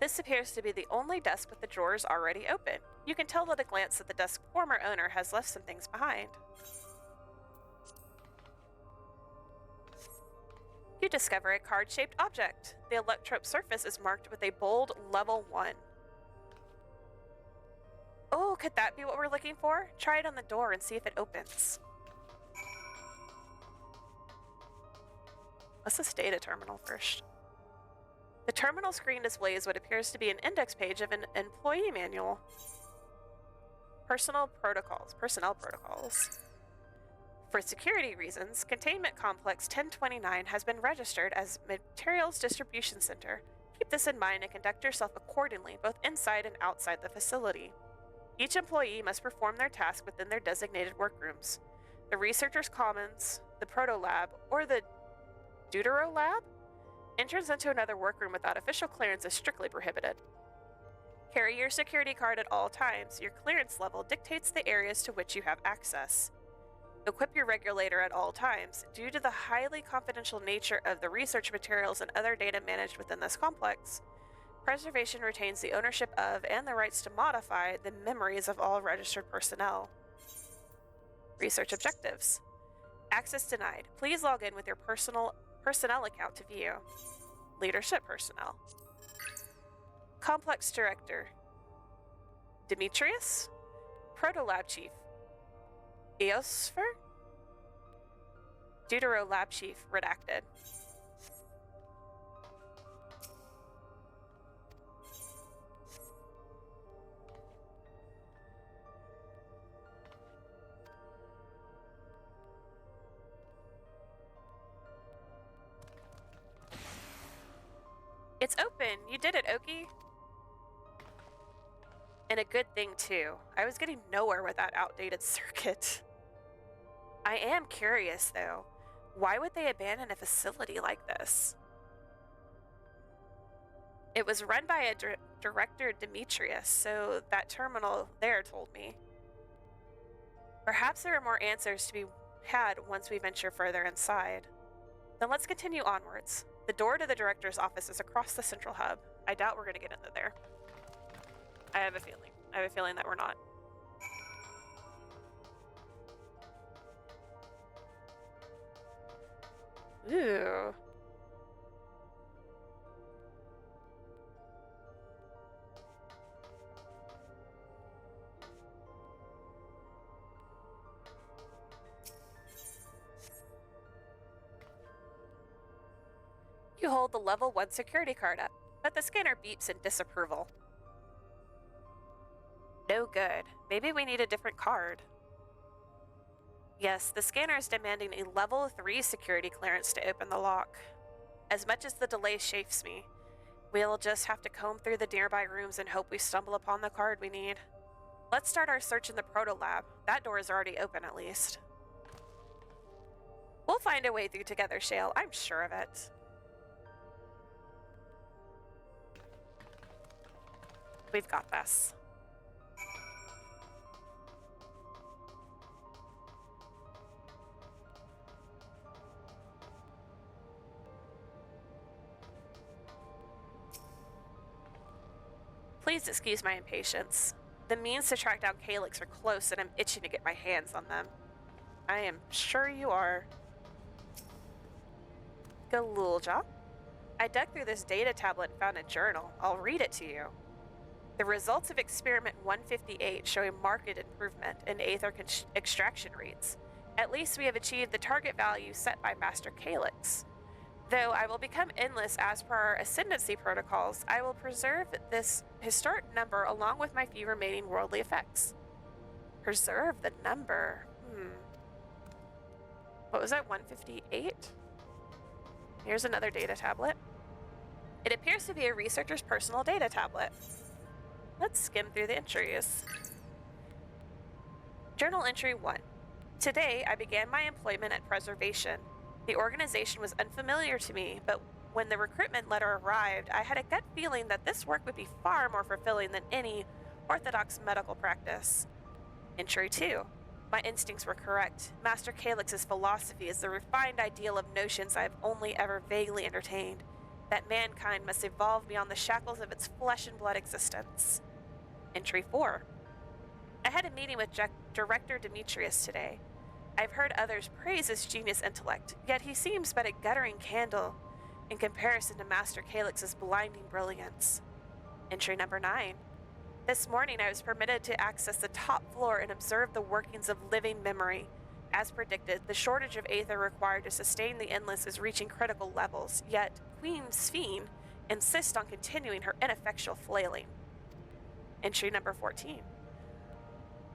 This appears to be the only desk with the drawers already open. You can tell at a glance that the desk's former owner has left some things behind. You discover a card-shaped object. The electrope surface is marked with a bold level 1. Oh, could that be what we're looking for? Try it on the door and see if it opens. What's this data terminal first? The terminal screen displays what appears to be an index page of an employee manual. Personnel protocols. For security reasons, Containment Complex 1029 has been registered as Materials Distribution Center. Keep this in mind and conduct yourself accordingly, both inside and outside the facility. Each employee must perform their task within their designated workrooms. The Researcher's Commons, the Proto Lab, or the Deutero Lab? Entrance into another workroom without official clearance is strictly prohibited. Carry your security card at all times. Your clearance level dictates the areas to which you have access. Equip your regulator at all times. Due to the highly confidential nature of the research materials and other data managed within this complex, Preservation retains the ownership of and the rights to modify the memories of all registered personnel. Research objectives. Access denied. Please log in with your personnel account to view. Leadership personnel. Complex Director. Demetrius? Proto-Lab Chief. Eosfer? Deutero Lab Chief, redacted. It's open! You did it, Oki! And a good thing, too. I was getting nowhere with that outdated circuit. I am curious, though. Why would they abandon a facility like this? It was run by a director, Demetrius, so that terminal there told me. Perhaps there are more answers to be had once we venture further inside. Then let's continue onwards. The door to the director's office is across the central hub. I doubt we're going to get into there. I have a feeling. I have a feeling that we're not. Ooh. You hold the level 1 security card up, but the scanner beeps in disapproval. No good. Maybe we need a different card. Yes, the scanner is demanding a level 3 security clearance to open the lock. As much as the delay chafes me, we'll just have to comb through the nearby rooms and hope we stumble upon the card we need. Let's start our search in the proto-lab. That door is already open, at least. We'll find a way through together, Shale. I'm sure of it. We've got this. Please excuse my impatience. The means to track down Calyx are close and I'm itching to get my hands on them. I am sure you are. Galulja. I dug through this data tablet and found a journal. I'll read it to you. The results of experiment 158 show a marked improvement in aether extraction rates. At least we have achieved the target value set by Master Calyx. Though I will become endless as per our ascendancy protocols, I will preserve this historic number along with my few remaining worldly effects. Preserve the number. What was that, 158? Here's another data tablet. It appears to be a researcher's personal data tablet. Let's skim through the entries. Journal entry 1. Today, I began my employment at Preservation. The organization was unfamiliar to me, but when the recruitment letter arrived, I had a gut feeling that this work would be far more fulfilling than any orthodox medical practice. Entry 2. My instincts were correct. Master Calyx's philosophy is the refined ideal of notions I have only ever vaguely entertained, that mankind must evolve beyond the shackles of its flesh and blood existence. Entry 4. I had a meeting with Director Demetrius today. I've heard others praise his genius intellect, yet he seems but a guttering candle in comparison to Master Calyx's blinding brilliance. Entry number 9. This morning I was permitted to access the top floor and observe the workings of living memory. As predicted, the shortage of aether required to sustain the Endless is reaching critical levels, yet Queen Sphene insists on continuing her ineffectual flailing. Entry number 14.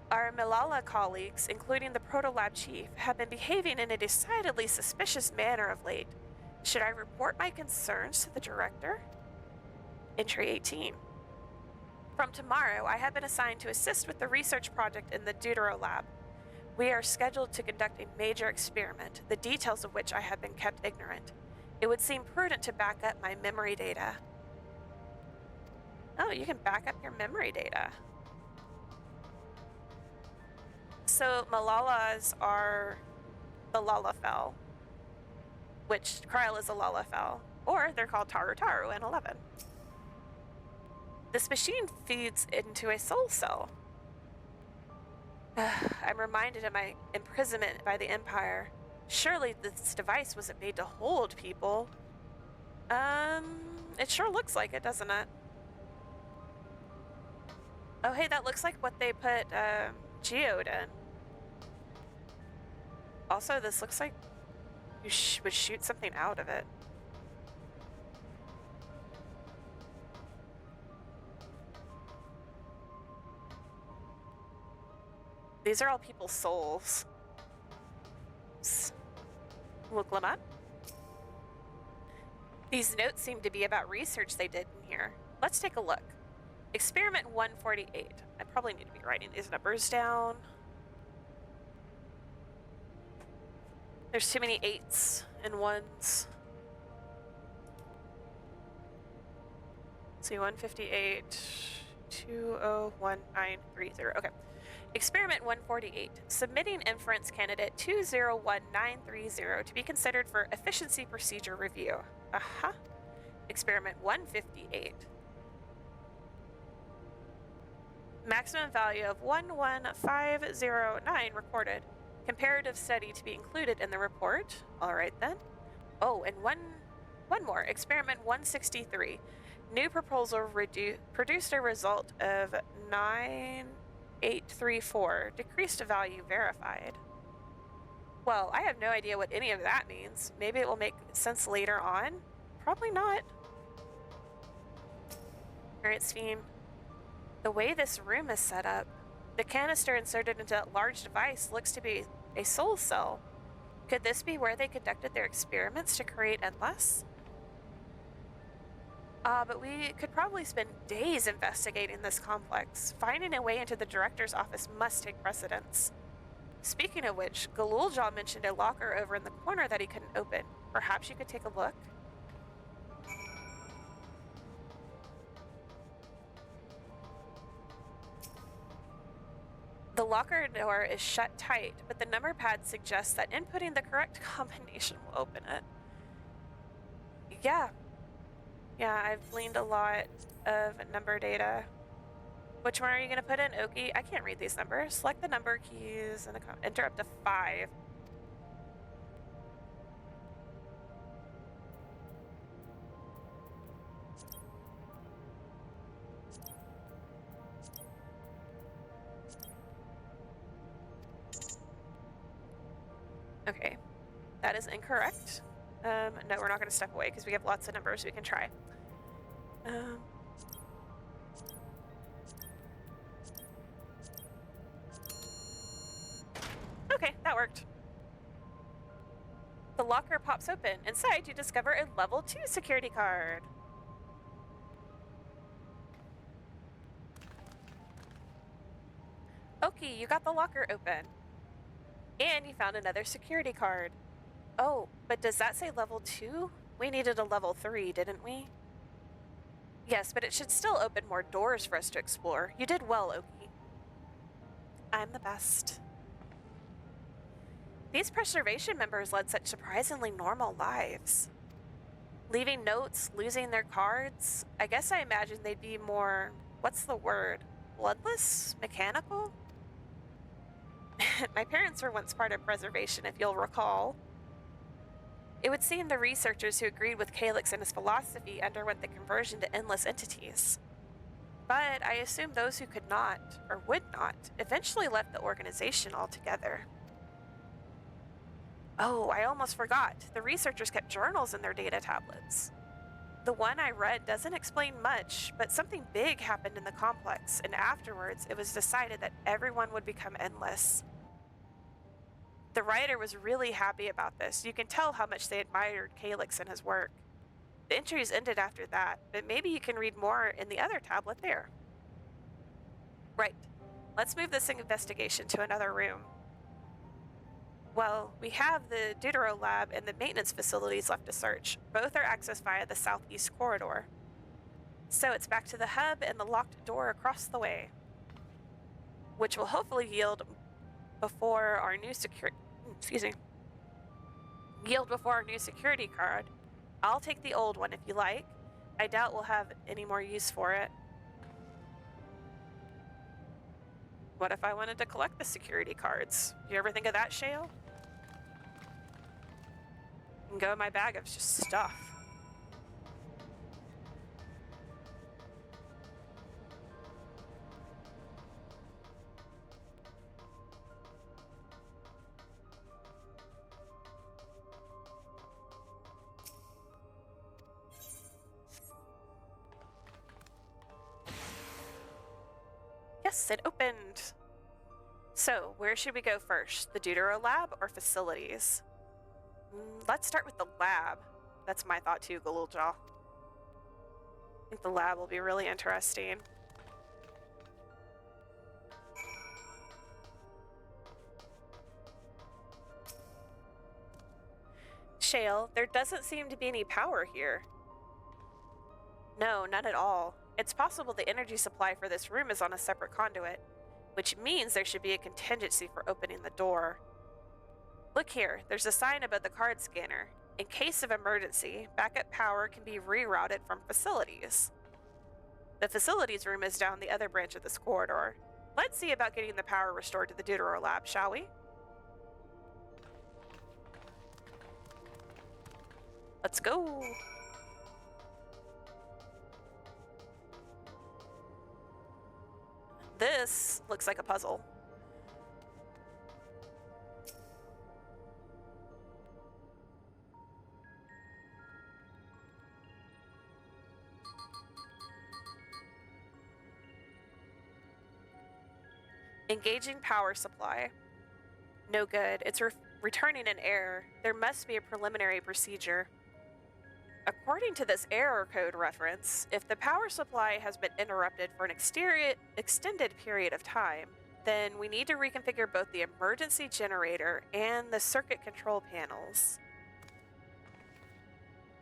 Our Malala colleagues, including the Proto-Lab chief, have been behaving in a decidedly suspicious manner of late. Should I report my concerns to the director? Entry 18. From tomorrow, I have been assigned to assist with the research project in the Deutero Lab. We are scheduled to conduct a major experiment, the details of which I have been kept ignorant. It would seem prudent to back up my memory data. Oh, you can back up your memory data. So Malalas are the Lalafell, which Kryl is a Lalafell, or they're called Taru Taru in 11. This machine feeds into a soul cell. I'm reminded of my imprisonment by the Empire. Surely this device wasn't made to hold people. It sure looks like it, doesn't it? Oh, hey, that looks like what they put, Geode in. Also, this looks like you would shoot something out of it. These are all people's souls. Look them up. These notes seem to be about research they did in here. Let's take a look. Experiment 148. I probably need to be writing these numbers down. There's too many 8s and 1s. See, 158, 201930. Okay. Experiment 148. Submitting inference candidate 201930 to be considered for efficiency procedure review. Uh-huh. Experiment 158. Maximum value of 11509 recorded. Comparative study to be included in the report. All right then. Oh, and one more. Experiment 163. New proposal produced a result of 9834. Decreased value verified. Well, I have no idea what any of that means. Maybe it will make sense later on. Probably not. Alright, Sphene. The way this room is set up, the canister inserted into that large device looks to be a soul cell. Could this be where they conducted their experiments to create Endless? But we could probably spend days investigating this complex. Finding a way into the director's office must take precedence. Speaking of which, Galuljaw mentioned a locker over in the corner that he couldn't open. Perhaps you could take a look? The locker door is shut tight, but the number pad suggests that inputting the correct combination will open it. Yeah, I've gleaned a lot of number data. Which one are you going to put in, Oki? I can't read these numbers. Select the number keys and enter up to 5. Okay, that is incorrect. No, we're not going to step away because we have lots of numbers we can try. Okay, that worked. The locker pops open. Inside, you discover a level 2 security card. Okay, you got the locker open. And you found another security card. Oh, but does that say level 2? We needed a level 3, didn't we? Yes, but it should still open more doors for us to explore. You did well, Oki. I'm the best. These preservation members led such surprisingly normal lives. Leaving notes, losing their cards. I guess I imagined they'd be more, what's the word? Bloodless? Mechanical? My parents were once part of preservation, if you'll recall. It would seem the researchers who agreed with Calyx and his philosophy underwent the conversion to endless entities. But I assume those who could not, or would not, eventually left the organization altogether. Oh, I almost forgot. The researchers kept journals in their data tablets. The one I read doesn't explain much, but something big happened in the complex, and afterwards it was decided that everyone would become endless. The writer was really happy about this. You can tell how much they admired Calyx and his work. The entries ended after that, but maybe you can read more in the other tablet there. Right. Let's move this investigation to another room. Well, we have the Deutero Lab and the maintenance facilities left to search. Both are accessed via the southeast corridor. So it's back to the hub and the locked door across the way, which will hopefully yield before our new security card. I'll take the old one if you like. I doubt we'll have any more use for it. What if I wanted to collect the security cards? You ever think of that, Shale? And go in my bag of just stuff. Yes, it opened. So, where should we go first? The Deutero Lab or facilities? Let's start with the lab. That's my thought too, Galuljaw. I think the lab will be really interesting. Shale, there doesn't seem to be any power here. No, none at all. It's possible the energy supply for this room is on a separate conduit. which means there should be a contingency for opening the door. Look here, there's a sign above the card scanner. In case of emergency, backup power can be rerouted from facilities. The facilities room is down the other branch of this corridor. Let's see about getting the power restored to the Deutero lab, shall we? Let's go! This looks like a puzzle. Engaging power supply. No good. It's returning an error. There must be a preliminary procedure. According to this error code reference, if the power supply has been interrupted for an extended period of time, then we need to reconfigure both the emergency generator and the circuit control panels.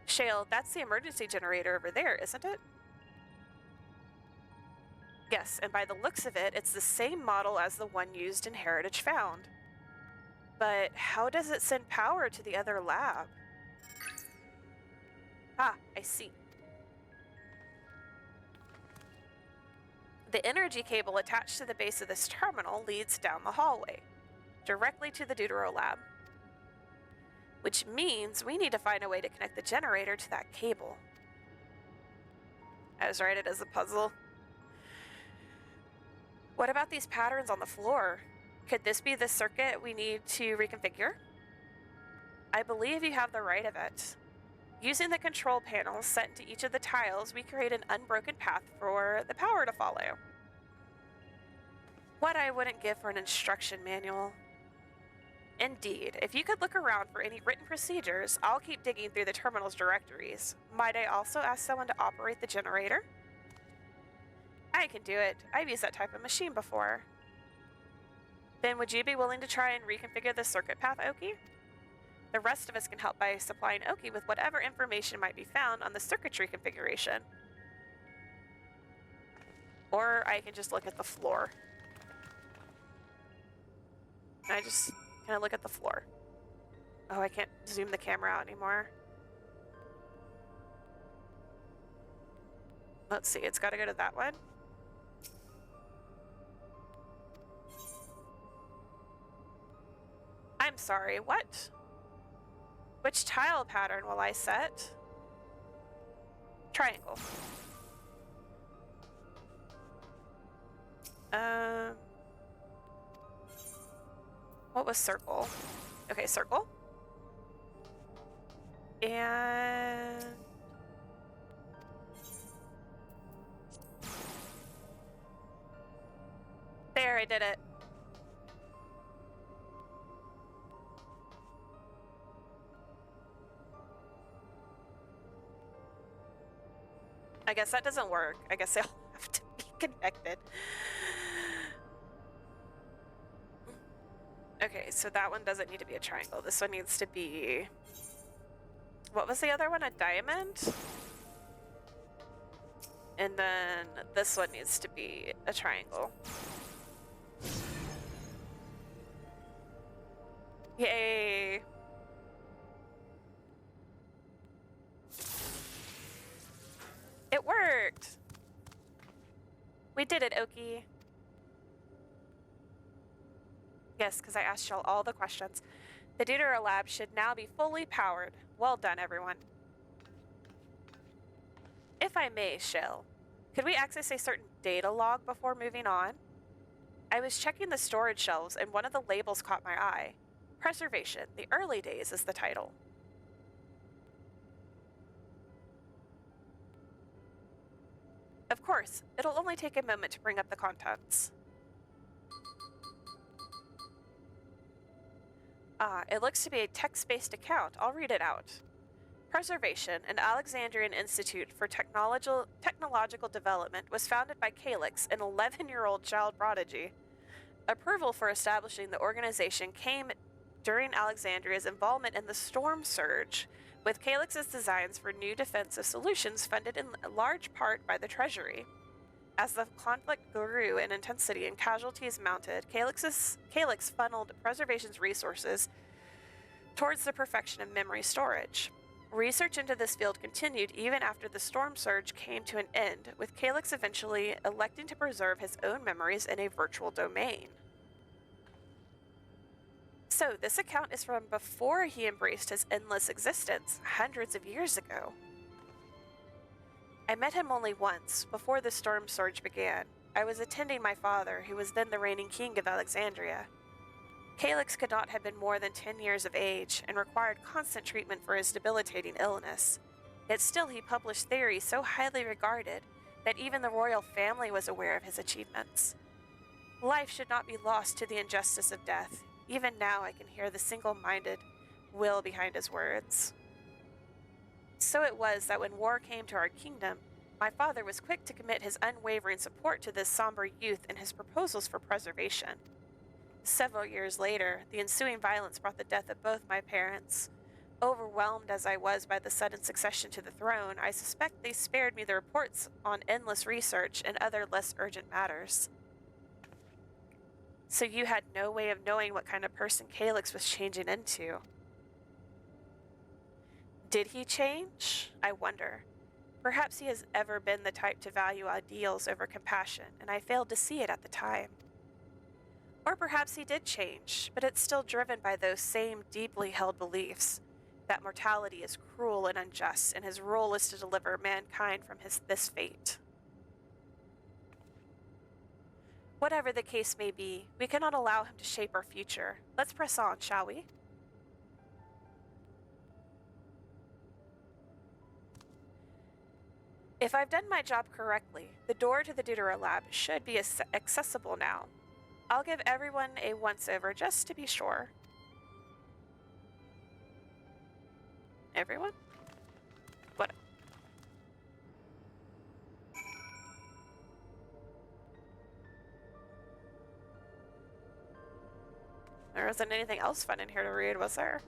Shale, that's the emergency generator over there, isn't it? Yes, and by the looks of it, it's the same model as the one used in Heritage Found. But how does it send power to the other lab? Ah, I see. The energy cable attached to the base of this terminal leads down the hallway, directly to the Deutero lab. Which means we need to find a way to connect the generator to that cable. I was right, it is a puzzle. What about these patterns on the floor? Could this be the circuit we need to reconfigure? I believe you have the right of it. Using the control panels set into each of the tiles, we create an unbroken path for the power to follow. What I wouldn't give for an instruction manual. Indeed, if you could look around for any written procedures, I'll keep digging through the terminal's directories. Might I also ask someone to operate the generator? I can do it. I've used that type of machine before. Then would you be willing to try and reconfigure the circuit path, Oki? The rest of us can help by supplying Oki with whatever information might be found on the circuitry configuration. Or I can just look at the floor. I just kind of look at the floor. Oh, I can't zoom the camera out anymore. Let's see, it's got to go to that one. I'm sorry, what? Which tile pattern will I set? Triangle. What was circle? Okay, circle. And... there, I did it. I guess that doesn't work. I guess they all have to be connected. Okay, so that one doesn't need to be a triangle. This one needs to be... what was the other one? A diamond? And then this one needs to be a triangle. Yay! It worked! We did it, Oki. Yes, because I asked y'all all the questions. The Deutero lab should now be fully powered. Well done, everyone. If I may, Shell, could we access a certain data log before moving on? I was checking the storage shelves and one of the labels caught my eye. Preservation, the early days is the title. Of course, it'll only take a moment to bring up the contents. Ah, it looks to be a text-based account. I'll read it out. Preservation, an Alexandrian Institute for Technological Development, was founded by Calyx, an 11-year-old child prodigy. Approval for establishing the organization came during Alexandria's involvement in the Storm Surge, with Calyx's designs for new defensive solutions funded in large part by the Treasury. As the conflict grew in intensity and casualties mounted, Calyx funneled Preservation's resources towards the perfection of memory storage. Research into this field continued even after the storm surge came to an end, with Calyx eventually electing to preserve his own memories in a virtual domain. So, this account is from before he embraced his endless existence, hundreds of years ago. I met him only once, before the storm surge began. I was attending my father, who was then the reigning king of Alexandria. Calyx could not have been more than 10 years of age, and required constant treatment for his debilitating illness. Yet still he published theories so highly regarded that even the royal family was aware of his achievements. Life should not be lost to the injustice of death. Even now I can hear the single-minded will behind his words. So it was that when war came to our kingdom, my father was quick to commit his unwavering support to this somber youth and his proposals for preservation. Several years later, the ensuing violence brought the death of both my parents. Overwhelmed as I was by the sudden succession to the throne, I suspect they spared me the reports on endless research and other less urgent matters. So you had no way of knowing what kind of person Calyx was changing into. Did he change? I wonder. Perhaps he has ever been the type to value ideals over compassion, and I failed to see it at the time. Or perhaps he did change, but it's still driven by those same deeply held beliefs, that mortality is cruel and unjust, and his role is to deliver mankind from this fate. Whatever the case may be, we cannot allow him to shape our future. Let's press on, shall we? If I've done my job correctly, the door to the Deutero Lab should be accessible now. I'll give everyone a once-over just to be sure. Everyone? What? There wasn't anything else fun in here to read, was there?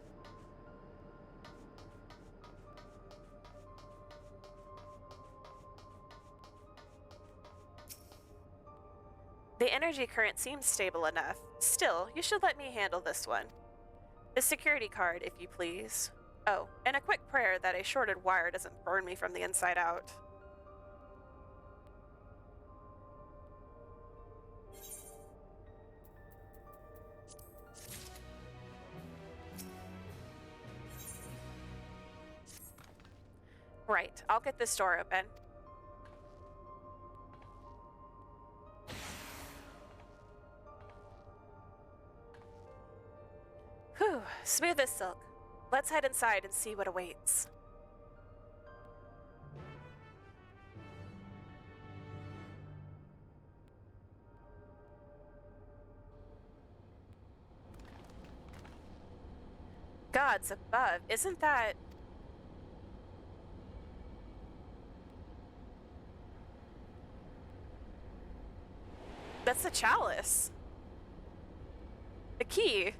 The energy current seems stable enough. Still, you should let me handle this one. The security card, if you please. Oh, and a quick prayer that a shorted wire doesn't burn me from the inside out. Right, I'll get this door open. Whew, smooth as silk. Let's head inside and see what awaits. Gods above, isn't that... That's the chalice. The key.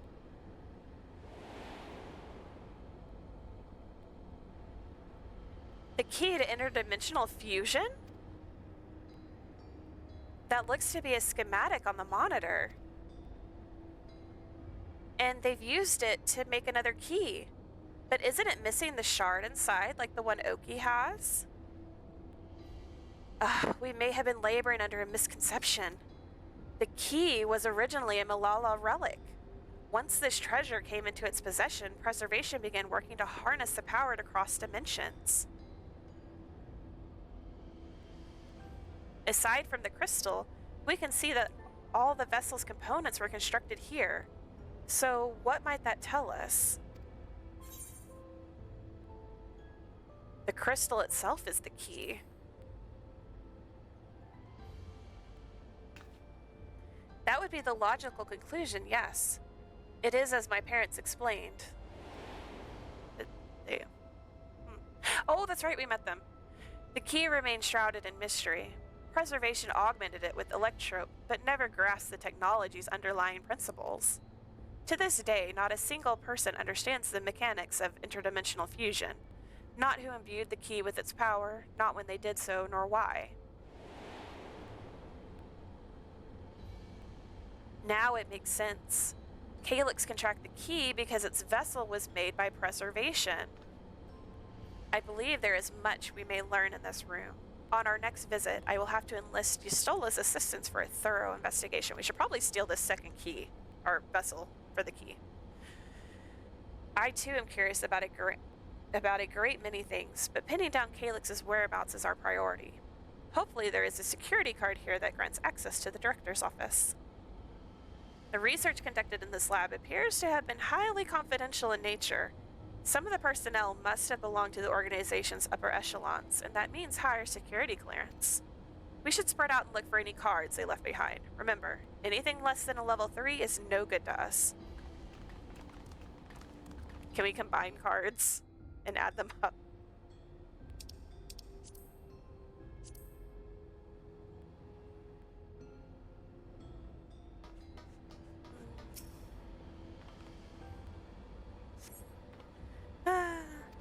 The key to interdimensional fusion? That looks to be a schematic on the monitor. And they've used it to make another key. But isn't it missing the shard inside like the one Oki has? We may have been laboring under a misconception. The key was originally a Malala relic. Once this treasure came into its possession, Preservation began working to harness the power to cross dimensions. Aside from the crystal, we can see that all the vessel's components were constructed here. So what might that tell us? The crystal itself is the key. That would be the logical conclusion, yes. It is as my parents explained. Oh, that's right, we met them. The key remained shrouded in mystery. Preservation augmented it with electrope, but never grasped the technology's underlying principles. To this day, not a single person understands the mechanics of interdimensional fusion. Not who imbued the key with its power, not when they did so, nor why. Now it makes sense. Calyx can track the key because its vessel was made by preservation. I believe there is much we may learn in this room. On our next visit, I will have to enlist Yustola's assistance for a thorough investigation. We should probably steal this second key, or vessel, for the key. I too am curious about a great many things, but pinning down Calyx's whereabouts is our priority. Hopefully there is a security card here that grants access to the director's office. The research conducted in this lab appears to have been highly confidential in nature. Some of the personnel must have belonged to the organization's upper echelons, and that means higher security clearance. We should spread out and look for any cards they left behind. Remember, anything less than a level 3 is no good to us. Can we combine cards and add them up?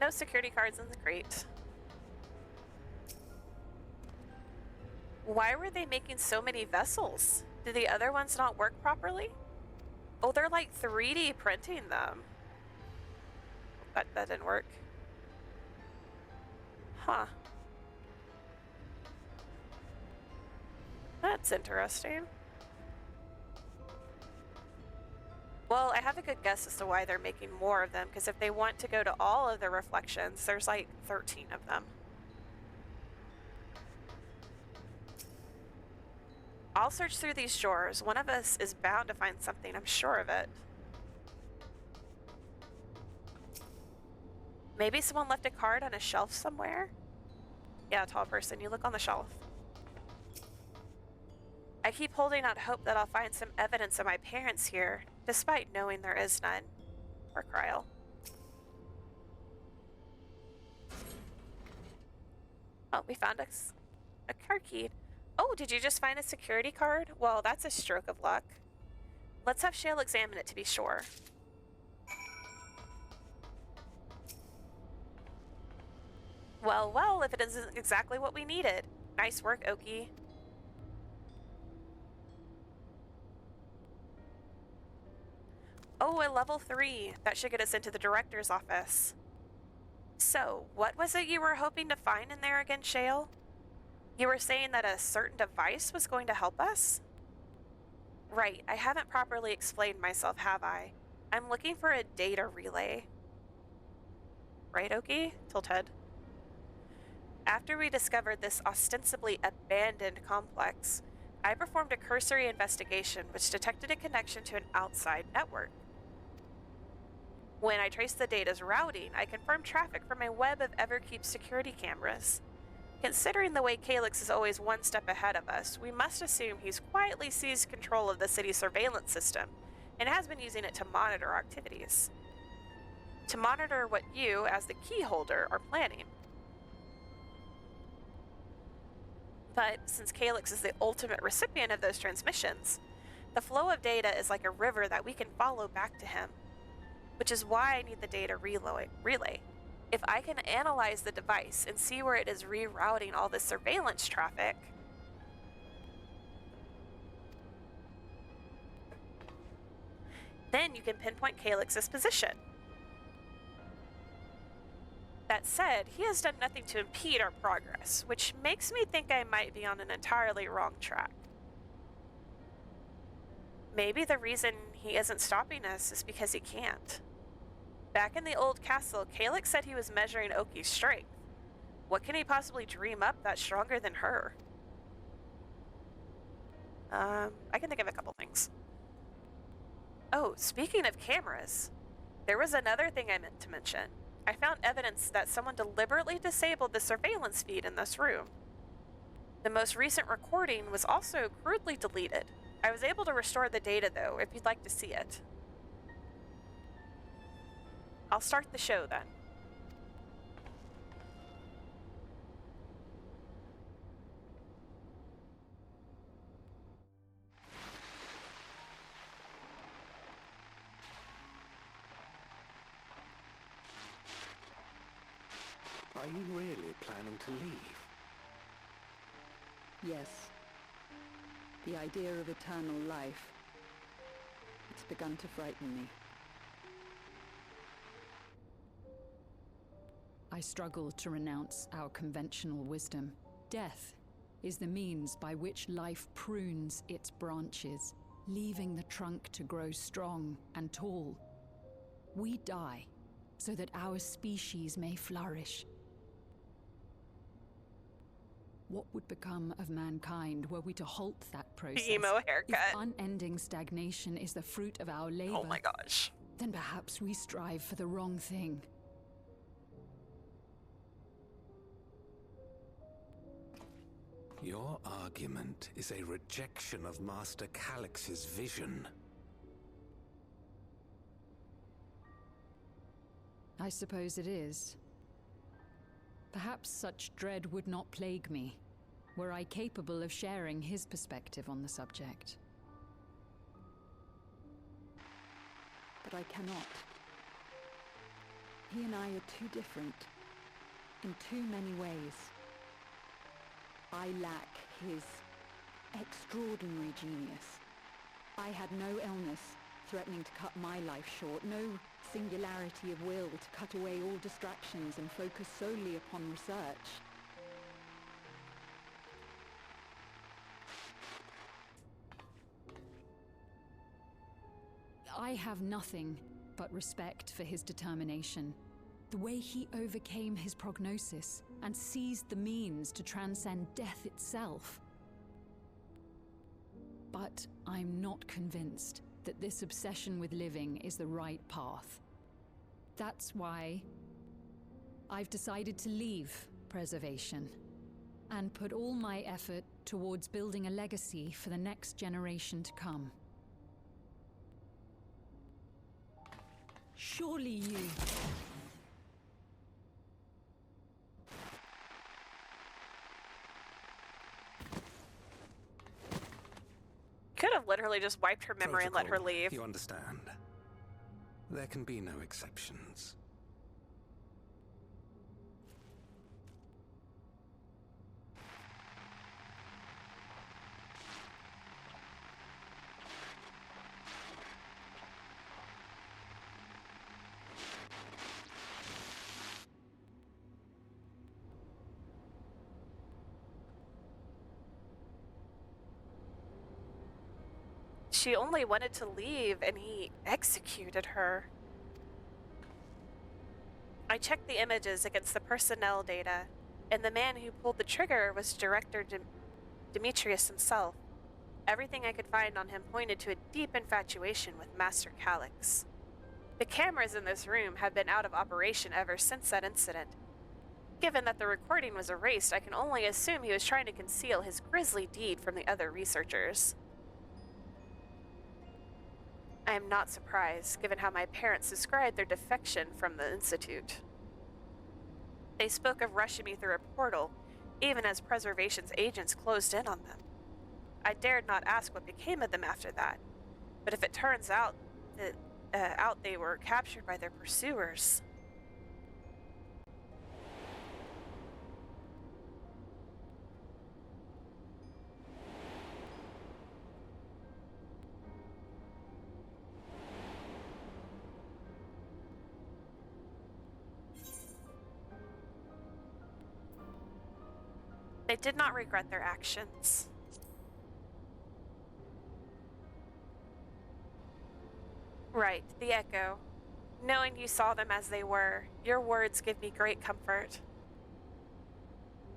No security cards in the crate. Why were they making so many vessels? Did the other ones not work properly? Oh, they're like 3D printing them. That didn't work. Huh. That's interesting. Well, I have a good guess as to why they're making more of them, because if they want to go to all of the reflections, there's like 13 of them. I'll search through these drawers. One of us is bound to find something, I'm sure of it. Maybe someone left a card on a shelf somewhere? Yeah, tall person, you look on the shelf. I keep holding out hope that I'll find some evidence of my parents here, despite knowing there is none. Or Kryl. Oh, we found a card key. Oh, did you just find a security card? Well, that's a stroke of luck. Let's have Shale examine it to be sure. Well, well, if it isn't exactly what we needed. Nice work, Oki. Oh, a level 3. That should get us into the director's office. So, what was it you were hoping to find in there again, Shale? You were saying that a certain device was going to help us? Right, I haven't properly explained myself, have I? I'm looking for a data relay. Right, Oki? Told Ted. After we discovered this ostensibly abandoned complex, I performed a cursory investigation which detected a connection to an outside network. When I traced the data's routing, I confirmed traffic from a web of Everkeep's security cameras. Considering the way Calyx is always one step ahead of us, we must assume he's quietly seized control of the city's surveillance system and has been using it to monitor our activities. To monitor what you, as the key holder, are planning. But since Calyx is the ultimate recipient of those transmissions, the flow of data is like a river that we can follow back to him, which is why I need the data relay. If I can analyze the device and see where it is rerouting all this surveillance traffic, then you can pinpoint Calyx's position. That said, he has done nothing to impede our progress, which makes me think I might be on an entirely wrong track. Maybe the reason he isn't stopping us is because he can't. Back in the old castle, Calyx said he was measuring Oki's strength. What can he possibly dream up that's stronger than her? I can think of a couple things. Oh, speaking of cameras, there was another thing I meant to mention. I found evidence that someone deliberately disabled the surveillance feed in this room. The most recent recording was also crudely deleted. I was able to restore the data, though, if you'd like to see it. I'll start the show, then. Are you really planning to leave? Yes. The idea of eternal life, It's begun to frighten me. I struggle to renounce our conventional wisdom. Death is the means by which life prunes its branches, leaving the trunk to grow strong and tall. We die so that our species may flourish. What would become of mankind were we to halt that process? Emo haircut. If unending stagnation is the fruit of our labor, oh my gosh, then perhaps we strive for the wrong thing. Your argument is a rejection of Master Calix's vision. I suppose it is. Perhaps such dread would not plague me, were I capable of sharing his perspective on the subject. But I cannot. He and I are too different, in too many ways. I lack his extraordinary genius. I had no illness threatening to cut my life short, no singularity of will to cut away all distractions and focus solely upon research. I have nothing but respect for his determination. The way he overcame his prognosis and seized the means to transcend death itself. But I'm not convinced that this obsession with living is the right path. That's why I've decided to leave preservation and put all my effort towards building a legacy for the next generation to come. Surely you... Could have literally just wiped her memory and let her leave. You understand. There can be no exceptions. She only wanted to leave, and he executed her. I checked the images against the personnel data, and the man who pulled the trigger was Director Demetrius himself. Everything I could find on him pointed to a deep infatuation with Master Calix. The cameras in this room have been out of operation ever since that incident. Given that the recording was erased, I can only assume he was trying to conceal his grisly deed from the other researchers. I am not surprised, given how my parents described their defection from the Institute. They spoke of rushing me through a portal, even as Preservation's agents closed in on them. I dared not ask what became of them after that, but if it turns out that they were captured by their pursuers... They did not regret their actions. Right, the Echo. Knowing you saw them as they were, your words give me great comfort.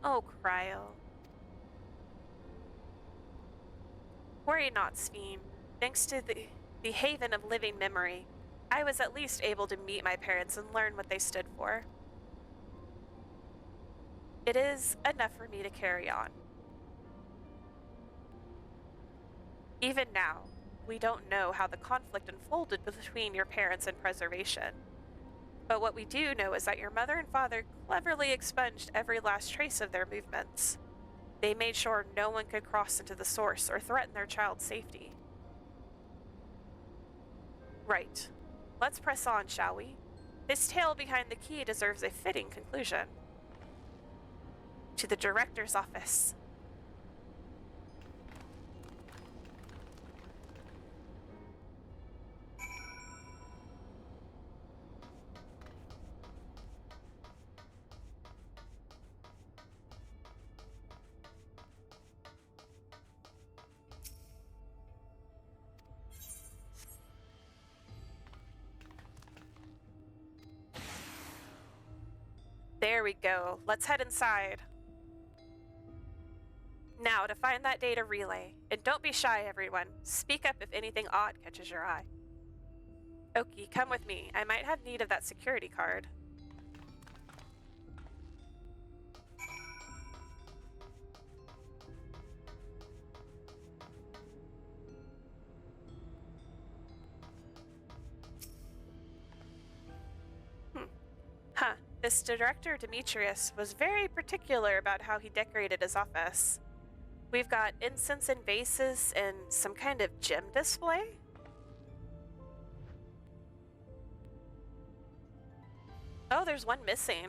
Oh, Cryo. Worry not, Sphene. Thanks to the haven of living memory, I was at least able to meet my parents and learn what they stood for. It is enough for me to carry on. Even now, we don't know how the conflict unfolded between your parents and Preservation. But what we do know is that your mother and father cleverly expunged every last trace of their movements. They made sure no one could cross into the source or threaten their child's safety. Right. Let's press on, shall we? This tale behind the key deserves a fitting conclusion. To the director's office. There we go. Let's head inside. Now, to find that data relay. And don't be shy, everyone. Speak up if anything odd catches your eye. Oki, come with me. I might have need of that security card. Huh. This director, Demetrius, was very particular about how he decorated his office. We've got incense and vases and some kind of gem display? Oh, there's one missing.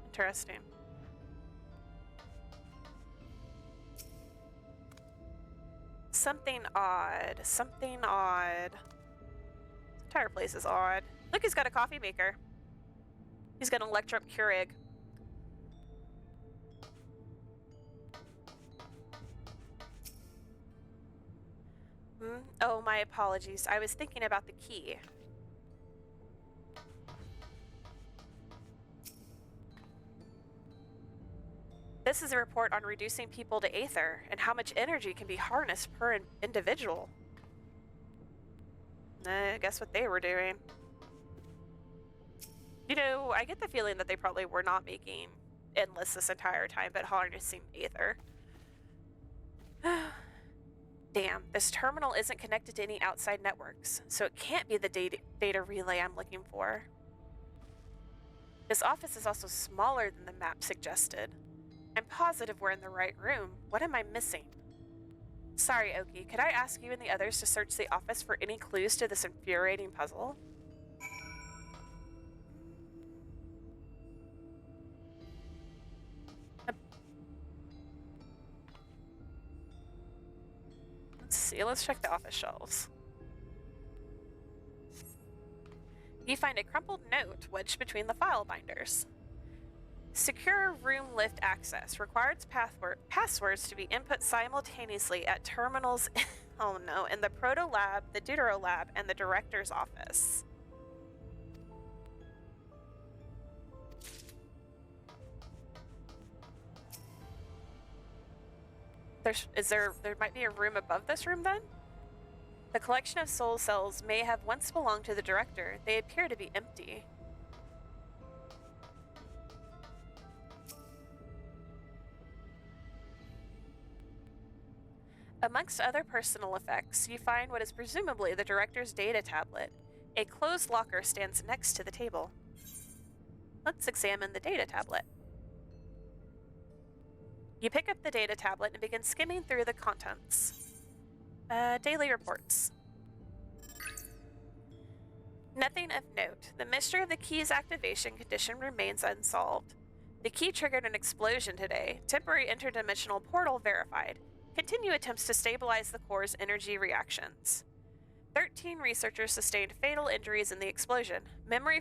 Interesting. Something odd. Something odd. This entire place is odd. Look, he's got a coffee maker. He's got an electric Keurig. Oh, my apologies. I was thinking about the key. This is a report on reducing people to aether and how much energy can be harnessed per individual. Guess what they were doing. You know, I get the feeling that they probably were not making endless this entire time, but harnessing aether. Damn, this terminal isn't connected to any outside networks, so it can't be the data relay I'm looking for. This office is also smaller than the map suggested. I'm positive we're in the right room. What am I missing? Sorry, Oki, could I ask you and the others to search the office for any clues to this infuriating puzzle? Let's see, let's check the office shelves. You find a crumpled note wedged between the file binders. Secure room lift access. Requires passwords to be input simultaneously at terminals oh no, in the Proto Lab, the Deutero Lab, and the Director's office. There might be a room above this room then? The collection of soul cells may have once belonged to the Director. They appear to be empty. Amongst other personal effects, you find what is presumably the Director's data tablet. A closed locker stands next to the table. Let's examine the data tablet. You pick up the data tablet and begin skimming through the contents. Daily reports. Nothing of note. The mystery of the key's activation condition remains unsolved. The key triggered an explosion today. Temporary interdimensional portal verified. Continue attempts to stabilize the core's energy reactions. 13 researchers sustained fatal injuries in the explosion. Memory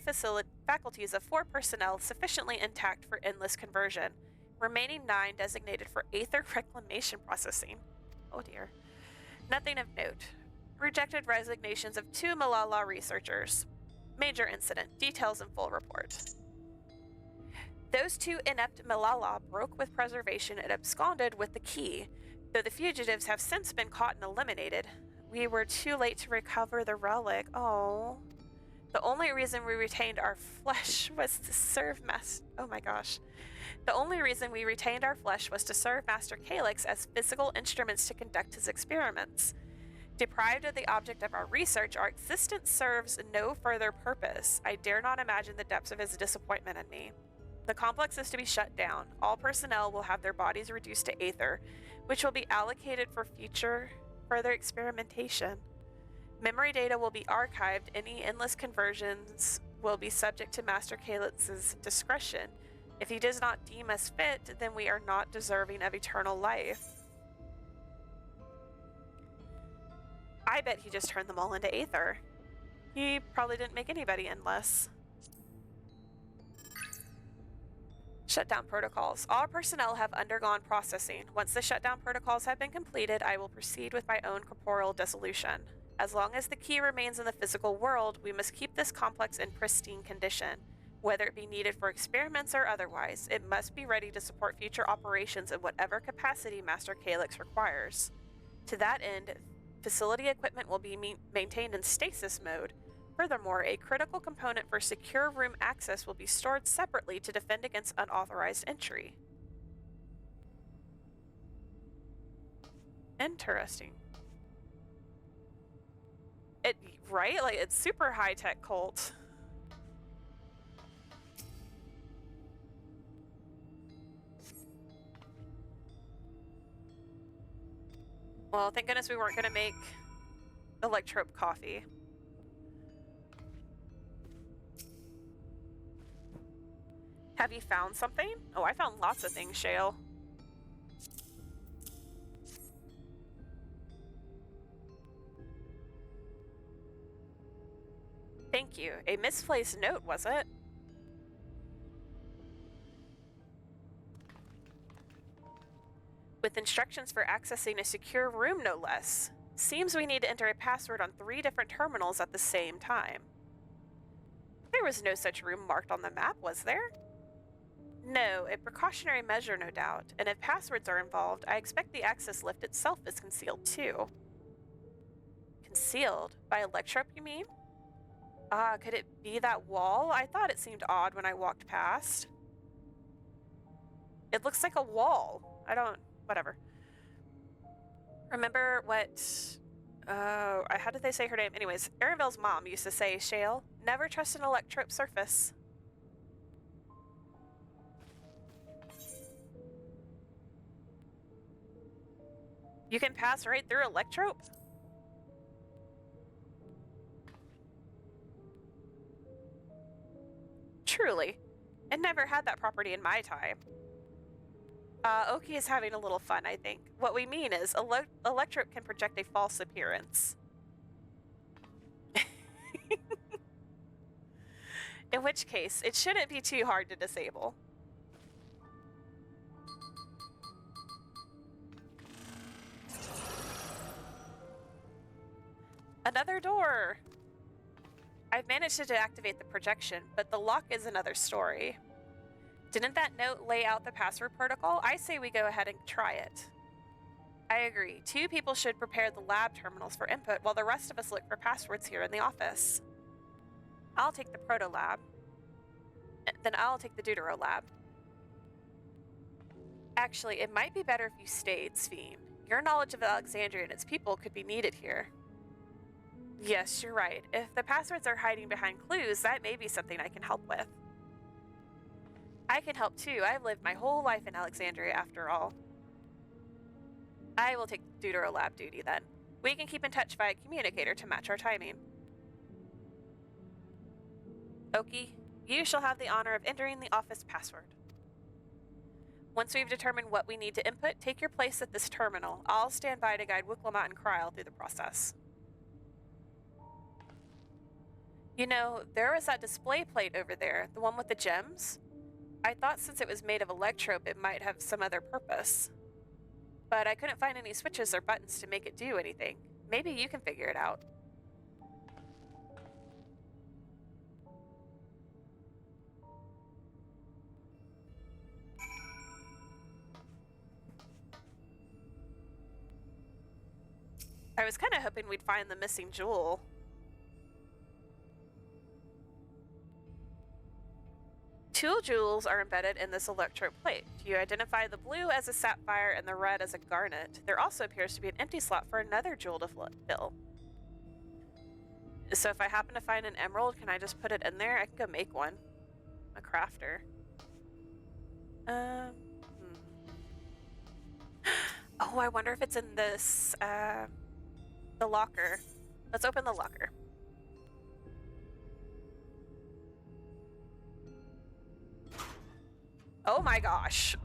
faculties of 4 personnel sufficiently intact for endless conversion. Remaining 9 designated for aether reclamation processing. Oh dear. Nothing of note. Rejected resignations of 2 Malala researchers. Major incident. Details in full report. Those 2 inept Malala broke with preservation and absconded with the key. Though the fugitives have since been caught and eliminated, we were too late to recover the relic. Oh. The only reason we retained our flesh was to serve Oh my gosh. The only reason we retained our flesh was to serve Master Calyx as physical instruments to conduct his experiments. Deprived of the object of our research, our existence serves no further purpose. I dare not imagine the depths of his disappointment in me. The complex is to be shut down. All personnel will have their bodies reduced to aether, which will be allocated for further experimentation. Memory data will be archived. Any endless conversions will be subject to Master Calyx's discretion. If he does not deem us fit, then we are not deserving of eternal life. I bet he just turned them all into aether. He probably didn't make anybody endless. Shutdown protocols. All personnel have undergone processing. Once the shutdown protocols have been completed, I will proceed with my own corporeal dissolution. As long as the key remains in the physical world, we must keep this complex in pristine condition. Whether it be needed for experiments or otherwise, it must be ready to support future operations in whatever capacity Master Calyx requires. To that end, facility equipment will be maintained in stasis mode. Furthermore, a critical component for secure room access will be stored separately to defend against unauthorized entry. Interesting. Right? Like, it's super high-tech cult. Well, thank goodness we weren't going to make electrope coffee. Have you found something? Oh, I found lots of things, Shale. Thank you. A misplaced note, was it? With instructions for accessing a secure room, no less. Seems we need to enter a password on 3 different terminals at the same time. There was no such room marked on the map, was there? No, a precautionary measure, no doubt. And if passwords are involved, I expect the access lift itself is concealed too. Concealed? By electrope, you mean? Ah, could it be that wall? I thought it seemed odd when I walked past. It looks like a wall. Whatever. Remember what... how did they say her name? Anyways, Aravel's mom used to say, Shale, never trust an electrope surface. You can pass right through electrope? Truly. It never had that property in my time. Oki is having a little fun, I think. What we mean is, electrope can project a false appearance. In which case, it shouldn't be too hard to disable. Another door! I've managed to deactivate the projection, but the lock is another story. Didn't that note lay out the password protocol? I say we go ahead and try it. I agree. 2 people should prepare the lab terminals for input while the rest of us look for passwords here in the office. I'll take the proto lab. Then I'll take the Deutero lab. Actually, it might be better if you stayed, Sphene. Your knowledge of Alexandria and its people could be needed here. Yes, you're right. If the passwords are hiding behind clues, that may be something I can help with. I can help too. I've lived my whole life in Alexandria after all. I will take Deutero lab duty then. We can keep in touch via communicator to match our timing. Oki, you shall have the honor of entering the office password. Once we've determined what we need to input, take your place at this terminal. I'll stand by to guide Wiklamat and Kryl through the process. You know, there was that display plate over there, the one with the gems. I thought since it was made of electrope, it might have some other purpose. But I couldn't find any switches or buttons to make it do anything. Maybe you can figure it out. I was kind of hoping we'd find the missing jewel. Two jewels are embedded in this electrope plate. You identify the blue as a sapphire and the red as a garnet. There also appears to be an empty slot for another jewel to fill. So if I happen to find an emerald, can I just put it in there? I can go make one. A crafter. Oh, I wonder if it's in this, the locker. Let's open the locker. Oh my gosh.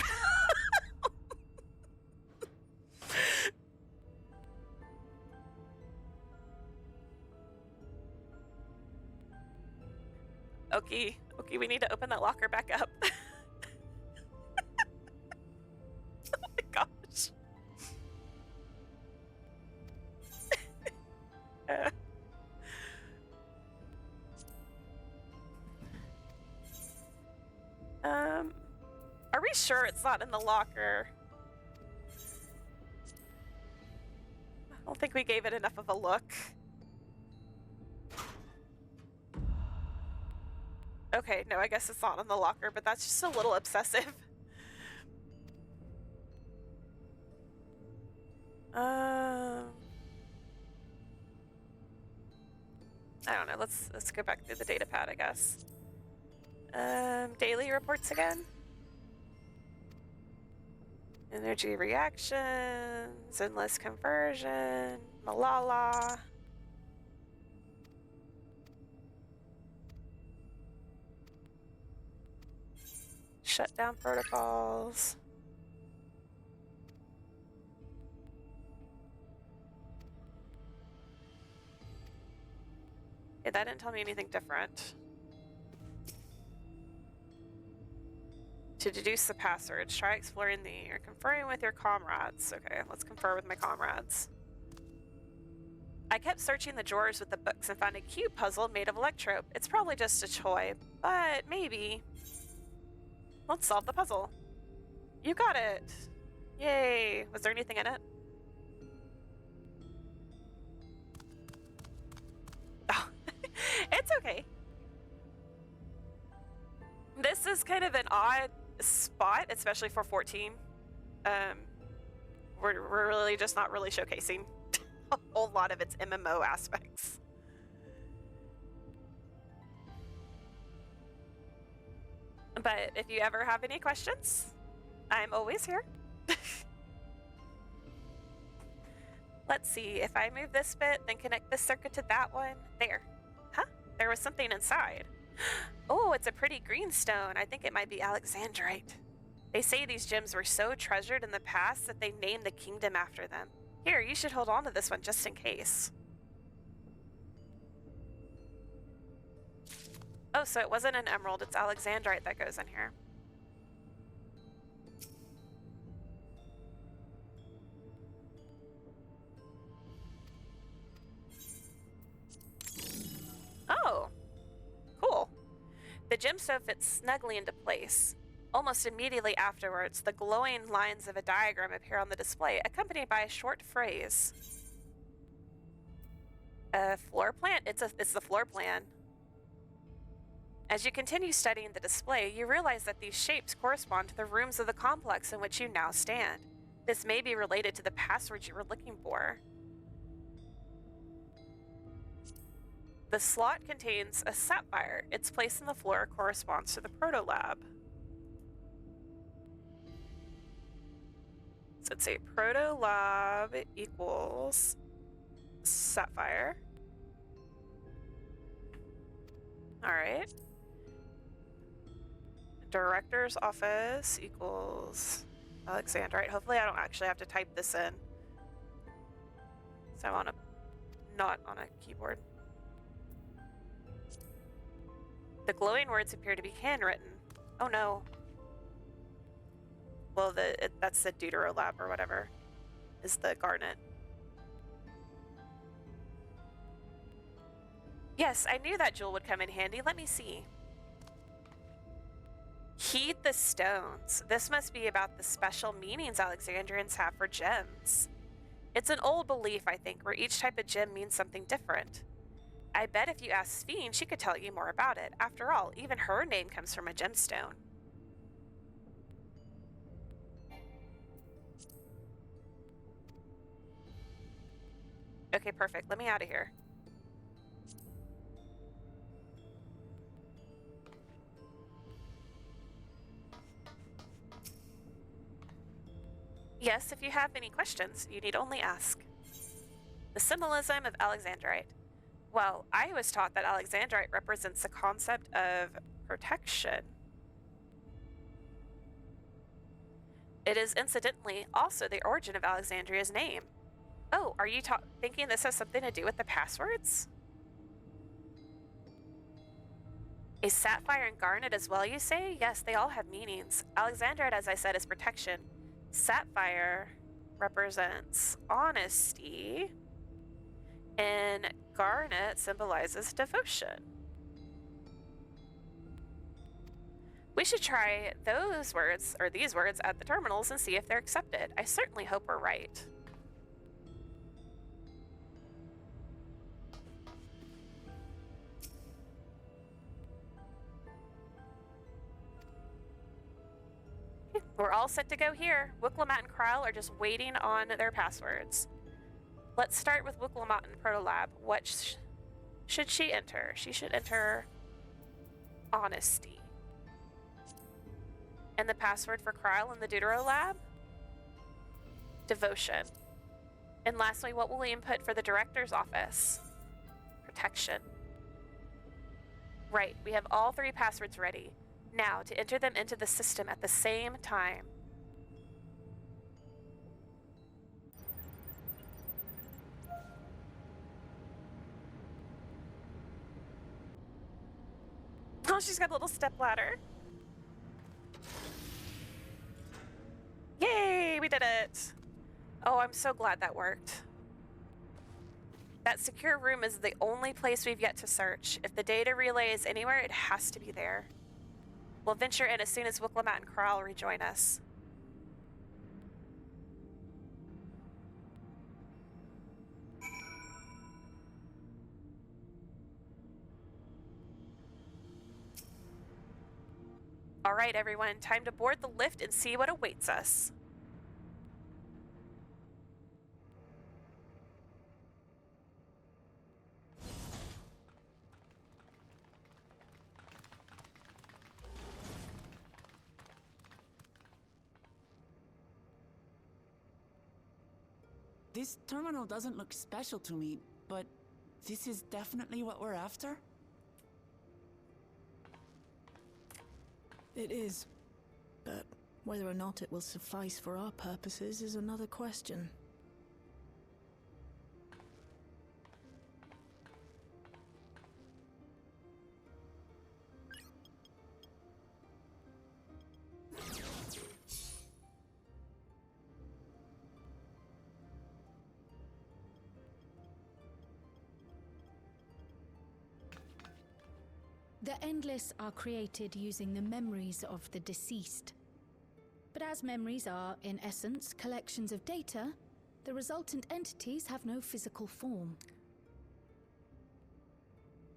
Okay, we need to open that locker back up. Oh my gosh. sure it's not in the locker. I don't think we gave it enough of a look. Okay, no, I guess it's not in the locker, but that's just a little obsessive. I don't know, let's go back through the data pad, I guess. Daily reports again. Energy reactions, endless conversion, Malala. Shutdown protocols. Okay, that didn't tell me anything different. To deduce the passwords, try exploring or conferring with your comrades. Okay, let's confer with my comrades. I kept searching the drawers with the books and found a cube puzzle made of electrope. It's probably just a toy, but maybe. Let's solve the puzzle. You got it. Yay. Was there anything in it? Oh, it's okay. This is kind of an odd spot, especially for 14. We're really just not really showcasing a whole lot of its MMO aspects. But if you ever have any questions, I'm always here. Let's see, if I move this bit, then connect this circuit to that one. There. Huh? There was something inside. Oh, it's a pretty green stone. I think it might be Alexandrite. They say these gems were so treasured in the past that they named the kingdom after them. Here, you should hold on to this one just in case. Oh, so it wasn't an emerald, it's Alexandrite that goes in here. Oh, cool. The gemstone fits snugly into place. Almost immediately afterwards, the glowing lines of a diagram appear on the display, accompanied by a short phrase. A floor plan? It's the floor plan. As you continue studying the display, you realize that these shapes correspond to the rooms of the complex in which you now stand. This may be related to the password you were looking for. The slot contains a sapphire. Its place in the floor corresponds to the proto-lab. So let's say proto-lab equals sapphire. All right. Director's office equals Alexandrite. Hopefully I don't actually have to type this in. So I'm not on a keyboard. The glowing words appear to be handwritten. Oh no. Well, that's the Deutero lab or whatever, is the garnet. Yes, I knew that jewel would come in handy. Let me see. Heed the stones. This must be about the special meanings Alexandrians have for gems. It's an old belief, I think, where each type of gem means something different. I bet if you ask Sphene, she could tell you more about it. After all, even her name comes from a gemstone. Okay, perfect. Let me out of here. Yes, if you have any questions, you need only ask. The symbolism of Alexandrite. Well, I was taught that Alexandrite represents the concept of protection. It is incidentally also the origin of Alexandria's name. Oh, are you thinking this has something to do with the passwords? A sapphire and garnet as well, you say? Yes, they all have meanings. Alexandrite, as I said, is protection. Sapphire represents honesty, and garnet symbolizes devotion. We should try those words, or these words, at the terminals and see if they're accepted. I certainly hope we're right. We're all set to go here. Wicklemat and Kryle are just waiting on their passwords. Let's start with Wicklemat and Protolab. What should she enter? She should enter honesty. And the password for Kryle in the Deutero Lab? Devotion. And lastly, what will we input for the director's office? Protection. Right, we have all 3 passwords ready. Now, to enter them into the system at the same time. Oh, she's got a little step ladder. Yay, we did it. Oh, I'm so glad that worked. That secure room is the only place we've yet to search. If the data relay is anywhere, it has to be there. We'll venture in as soon as Wicklemat and Kryle rejoin us. All right, everyone, time to board the lift and see what awaits us. This terminal doesn't look special to me, but this is definitely what we're after? It is. But whether or not it will suffice for our purposes is another question. The Endless are created using the memories of the deceased. But as memories are, in essence, collections of data, the resultant entities have no physical form.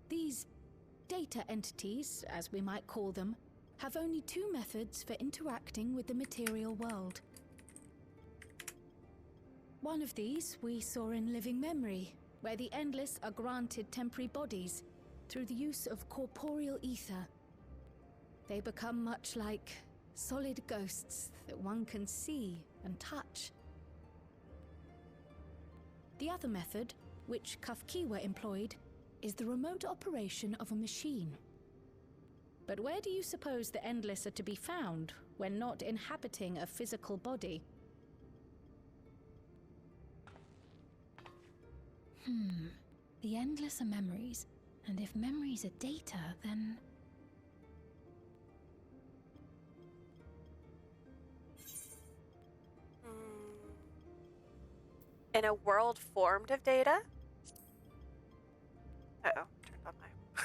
These data entities, as we might call them, have only 2 methods for interacting with the material world. One of these we saw in Living Memory, where the Endless are granted temporary bodies through the use of corporeal ether. They become much like solid ghosts that one can see and touch. The other method, which Kafkiwa employed, is the remote operation of a machine. But where do you suppose the Endless are to be found when not inhabiting a physical body? The Endless are memories. And if memories are data, then... In a world formed of data? Uh-oh, turned on my...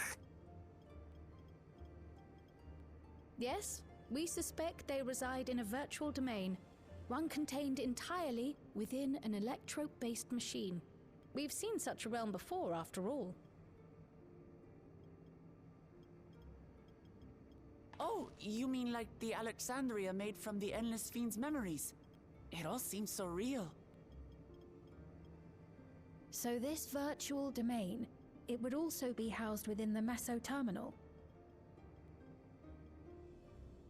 Yes, we suspect they reside in a virtual domain, one contained entirely within an electrope-based machine. We've seen such a realm before, after all. Oh, you mean like the Alexandria made from the Endless Fiend's memories? It all seems so real. So this virtual domain, it would also be housed within the Meso terminal.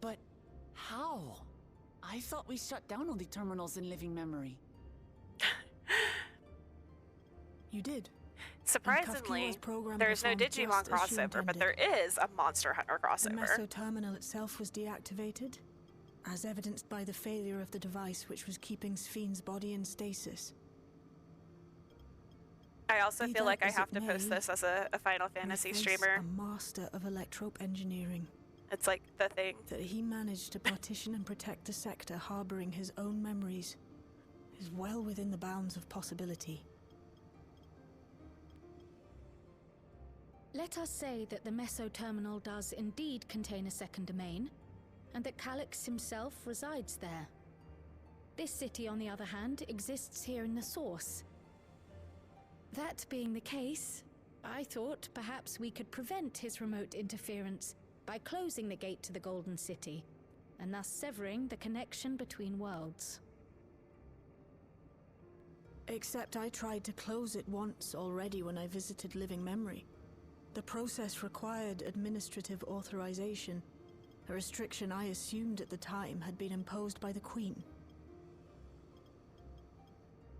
But how? I thought we shut down all the terminals in Living Memory. You did. Surprisingly, there's no Digimon crossover, but there is a Monster Hunter The crossover. Meso terminal itself was deactivated, as evidenced by the failure of the device which was keeping Sphne's body in stasis. I also Be feel that like I as have it to post may, this as a Final Fantasy we face streamer. a master of electrope engineering. It's like the thing. That he managed to partition and protect a sector harboring his own memories is well within the bounds of possibility. Let us say that the Meso terminal does indeed contain a second domain, and that Calyx himself resides there. This city, on the other hand, exists here in the Source. That being the case, I thought perhaps we could prevent his remote interference by closing the gate to the Golden City, and thus severing the connection between worlds. Except I tried to close it once already when I visited Living Memory. The process required administrative authorization, a restriction I assumed at the time had been imposed by the Queen.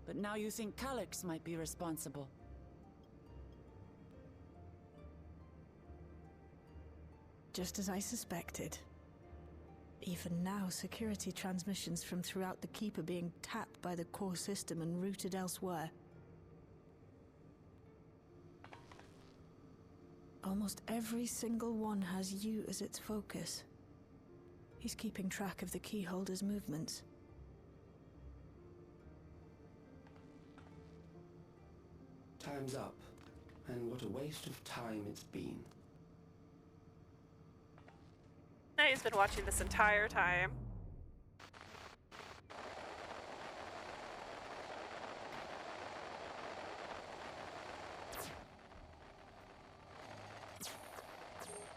But now you think Calyx might be responsible. Just as I suspected. Even now, security transmissions from throughout the Keep are being tapped by the core system and routed elsewhere. Almost every single one has you as its focus. He's keeping track of the keyholder's movements. Time's up, and what a waste of time it's been. Now he's been watching this entire time.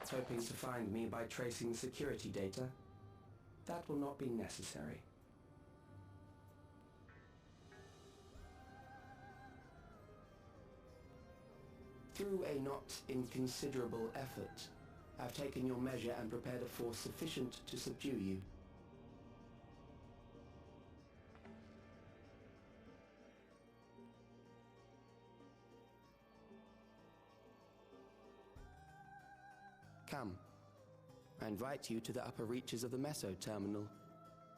Hoping to find me by tracing security data? That will not be necessary. Through a not inconsiderable effort, I've taken your measure and prepared a force sufficient to subdue you. Come. I invite you to the upper reaches of the Meso Terminal.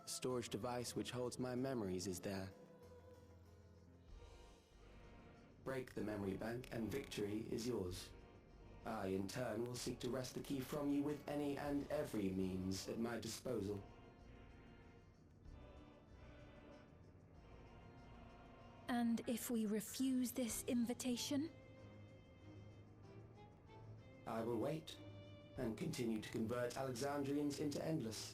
The storage device which holds my memories is there. Break the memory bank and victory is yours. I, in turn, will seek to wrest the key from you with any and every means at my disposal. And if we refuse this invitation? I will wait, and continue to convert Alexandrians into Endless.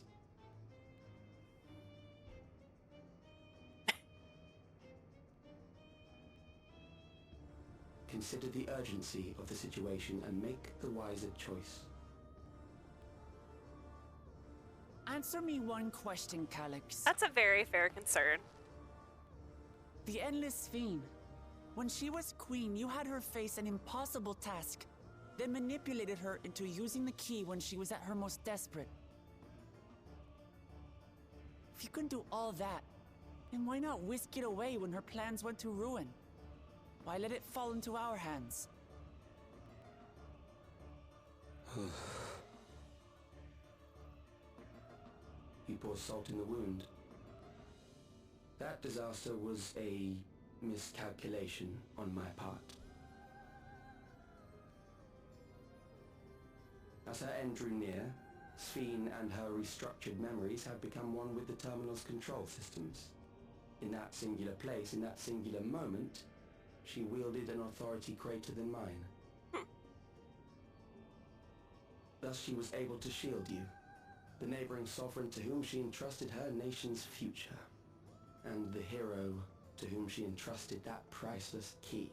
Consider the urgency of the situation and make the wiser choice. Answer me one question, Calyx. That's a very fair concern. The Endless Fiend. When she was queen, you had her face an impossible task, then manipulated her into using the key when she was at her most desperate. If you can do all that, then why not whisk it away when her plans went to ruin? Why let it fall into our hands? You pour salt in the wound. That disaster was a miscalculation on my part. As her end drew near, Sphene and her restructured memories have become one with the terminal's control systems. In that singular place, in that singular moment, she wielded an authority greater than mine. Thus she was able to shield you, the neighboring sovereign to whom she entrusted her nation's future, and the hero to whom she entrusted that priceless key.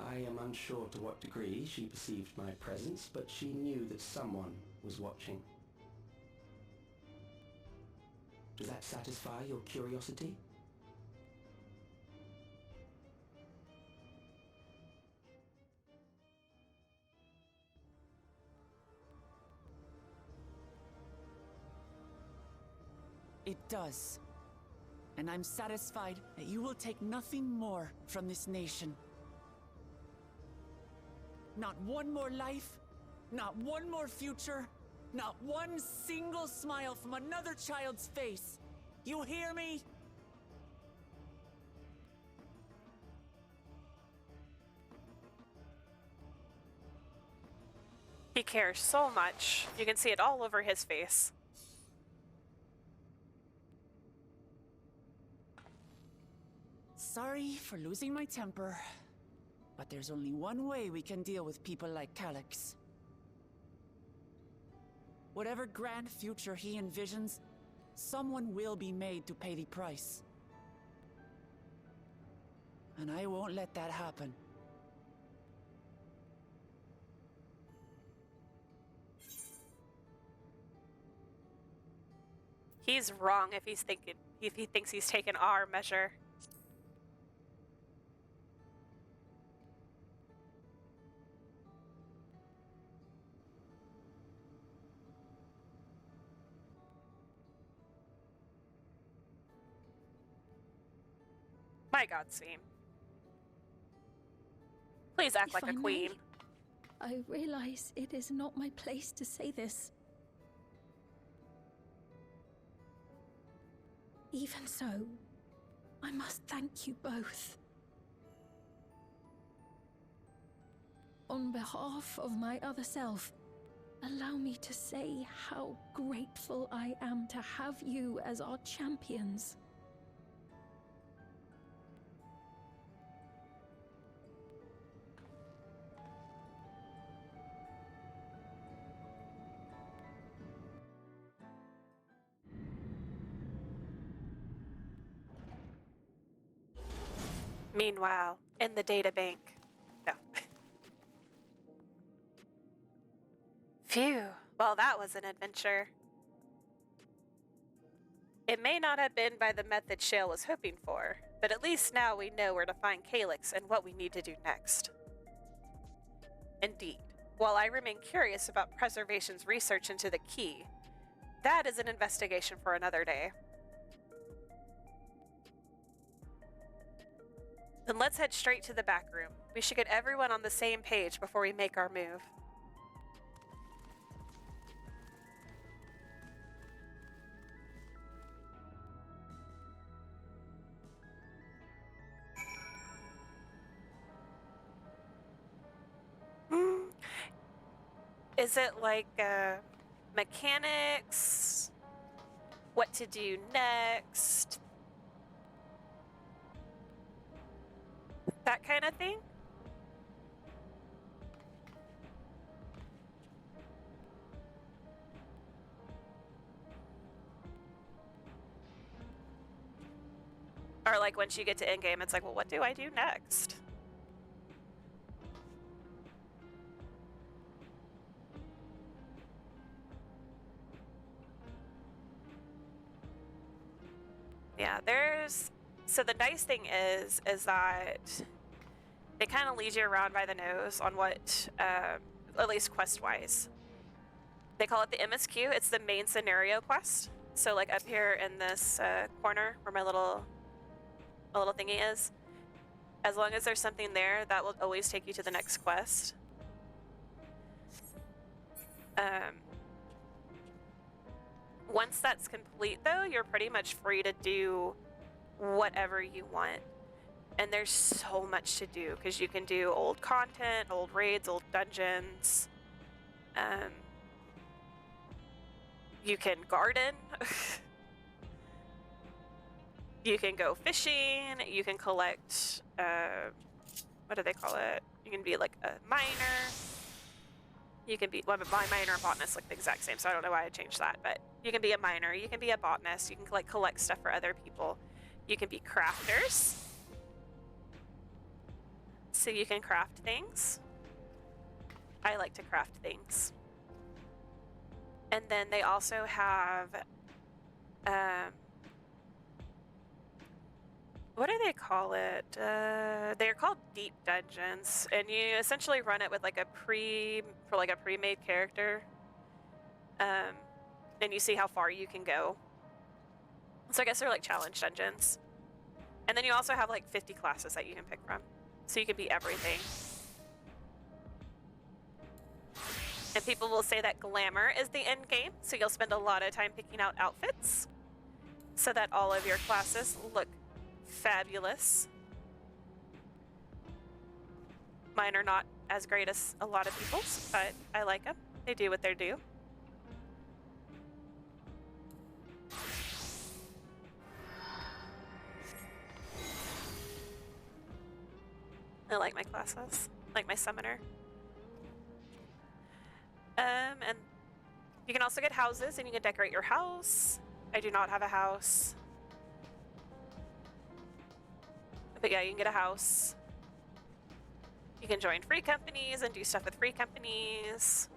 I am unsure to what degree she perceived my presence, but she knew that someone was watching. Does that satisfy your curiosity? It does. And I'm satisfied that you will take nothing more from this nation. Not one more life, not one more future, not one single smile from another child's face. You hear me? He cares so much. You can see it all over his face. sorry for losing my temper, but there's only one way we can deal with people like Calyx. Whatever grand future he envisions, someone will be made to pay the price. And I won't let that happen. He's wrong if he thinks he's taken our measure. My God, Seam. Please act like a queen. I realize it is not my place to say this. Even so, I must thank you both. On behalf of my other self, allow me to say how grateful I am to have you as our champions. Meanwhile, in the databank. No. Phew. Well, that was an adventure. It may not have been by the method Shale was hoping for, but at least now we know where to find Calyx and what we need to do next. Indeed, while I remain curious about Preservation's research into the key, that is an investigation for another day. Then let's head straight to the back room. We should get everyone on the same page before we make our move. Is it like mechanics? What to do next? That kind of thing? Or like once you get to endgame, it's like, well, what do I do next? Yeah, so the nice thing is that they kind of lead you around by the nose on what, at least quest-wise. They call it the MSQ. It's the main scenario quest. So like up here in this corner where my little thingy is, as long as there's something there, that will always take you to the next quest. Once that's complete, though, you're pretty much free to do whatever you want. And there's so much to do, because you can do old content, old raids, old dungeons. You can garden. You can go fishing. You can collect, what do they call it? You can be like a miner. You can be, well, miner and botanist look the exact same, so I don't know why I changed that, but you can be a miner, you can be a botanist, you can like collect stuff for other people. You can be crafters. So you can craft things. I like to craft things. And then they also have, what do they call it? They're called deep dungeons, and you essentially run it with like a pre-made character, and you see how far you can go. So I guess they're like challenge dungeons. And then you also have like 50 classes that you can pick from, so you can be everything. And people will say that glamour is the end game, so you'll spend a lot of time picking out outfits so that all of your classes look fabulous. Mine are not as great as a lot of people's, but I like them. They do what they do. I like my classes. Like my summoner. And you can also get houses, and you can decorate your house. I do not have a house. But yeah, you can get a house. You can join free companies and do stuff with free companies.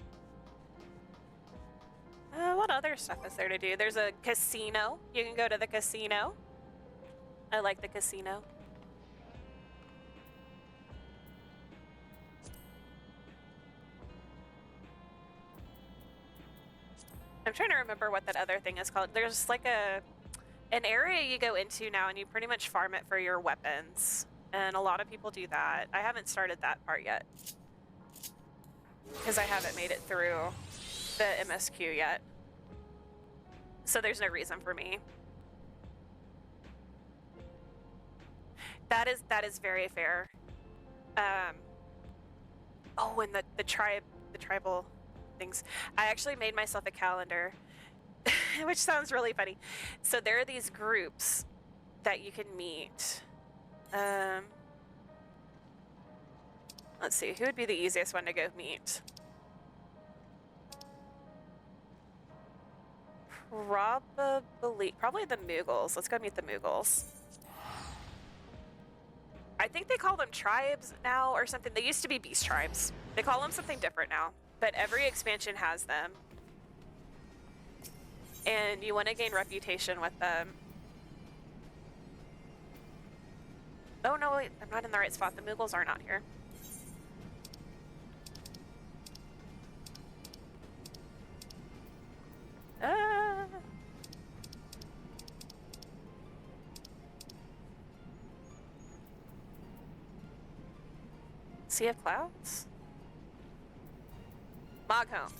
What other stuff is there to do? There's a casino. You can go to the casino. I like the casino. I'm trying to remember what that other thing is called. There's like an area you go into now and you pretty much farm it for your weapons. And a lot of people do that. I haven't started that part yet. Because I haven't made it through the MSQ yet. So there's no reason for me. That is very fair. Oh, and the tribal things. I actually made myself a calendar, which sounds really funny. So there are these groups that you can meet. Let's see, who would be the easiest one to go meet? Probably the Moogles. Let's go meet the Moogles. I think they call them tribes now or something. They used to be beast tribes. They call them something different now, but every expansion has them. And you want to gain reputation with them. Oh no, wait, I'm not in the right spot. The Moogles are not here. Sea of Clouds? Moghome.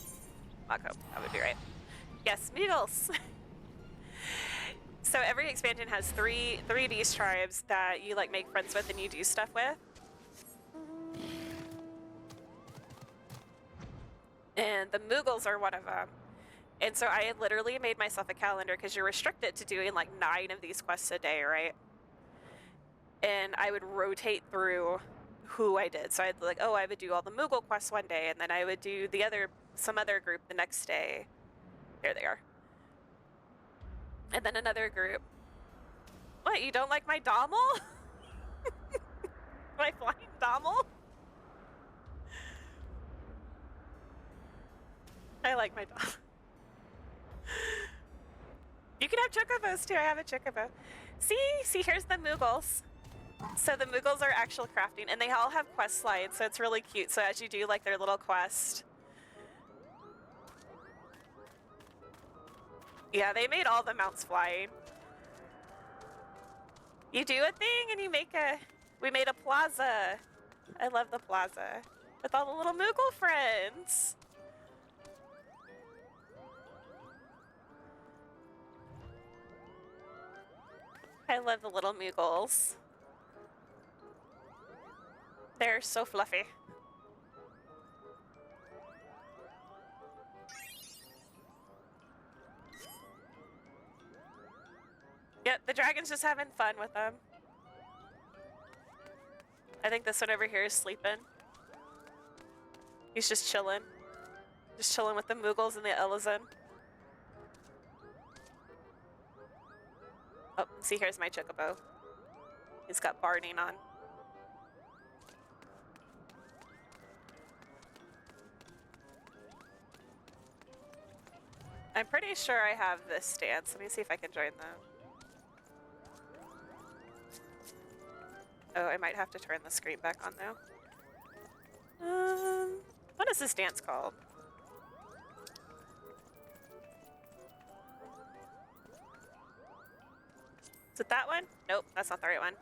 Moghome, that would be right. Yes, Moogles! So every expansion has three beast tribes that you like make friends with and you do stuff with. And the Moogles are one of them. And so I had literally made myself a calendar because you're restricted to doing like 9 of these quests a day, right? And I would rotate through who I did. So I'd like, oh, I would do all the Moogle quests one day, and then I would do some other group the next day. Here they are. And then another group. What, you don't like my Dommel? My flying Dommel? I like my Dommel. You can have chocobos too. I have a chocobo. See, here's the Moogles. So the Moogles are actual crafting, and they all have quest slides, so it's really cute. So as you do like their little quest. Yeah, they made all the mounts flying. You do a thing and we made a plaza. I love the plaza. With all the little Moogle friends. I love the little Moogles. They're so fluffy. Yep, the dragon's just having fun with them. I think this one over here is sleeping. He's just chilling. Just chilling with the Moogles and the Elysian. Oh, see, here's my chocobo. He's got Barney on. I'm pretty sure I have this dance. Let me see if I can join them. Oh, I might have to turn the screen back on now. What is this dance called? Is it that one? Nope, that's not the right one.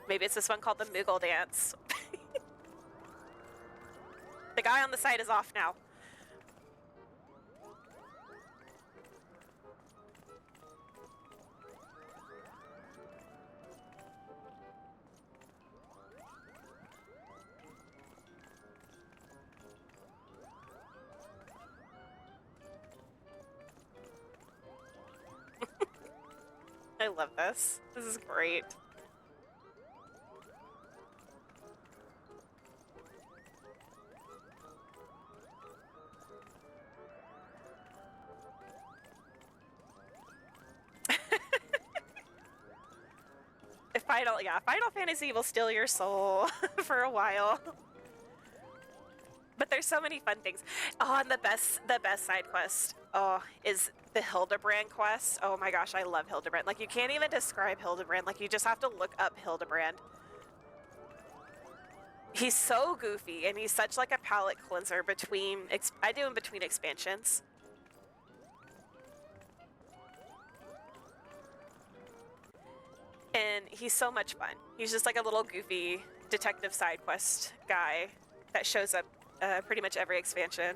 Maybe it's this one called the Moogle dance. The guy on the side is off now. I love this. This is great. Final Fantasy will steal your soul for a while. But there's so many fun things. Oh, and the best side quest, is the Hildebrand quest. Oh my gosh, I love Hildebrand. Like, you can't even describe Hildebrand. Like, you just have to look up Hildebrand. He's so goofy, and he's such like a palate cleanser between. I do him between expansions. And he's so much fun. He's just like a little goofy detective side quest guy that shows up pretty much every expansion.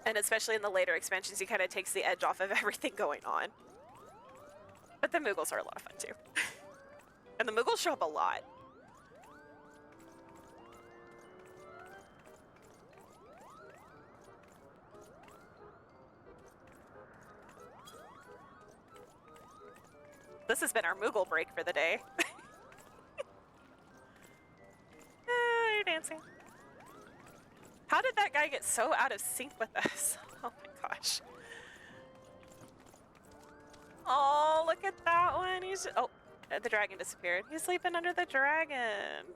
And especially in the later expansions, he kind of takes the edge off of everything going on. But the Moogles are a lot of fun too. And the Moogles show up a lot. This has been our Moogle break for the day. You're dancing. How did that guy get so out of sync with us? Oh my gosh. Oh, look at that one. Oh, the dragon disappeared. He's sleeping under the dragon.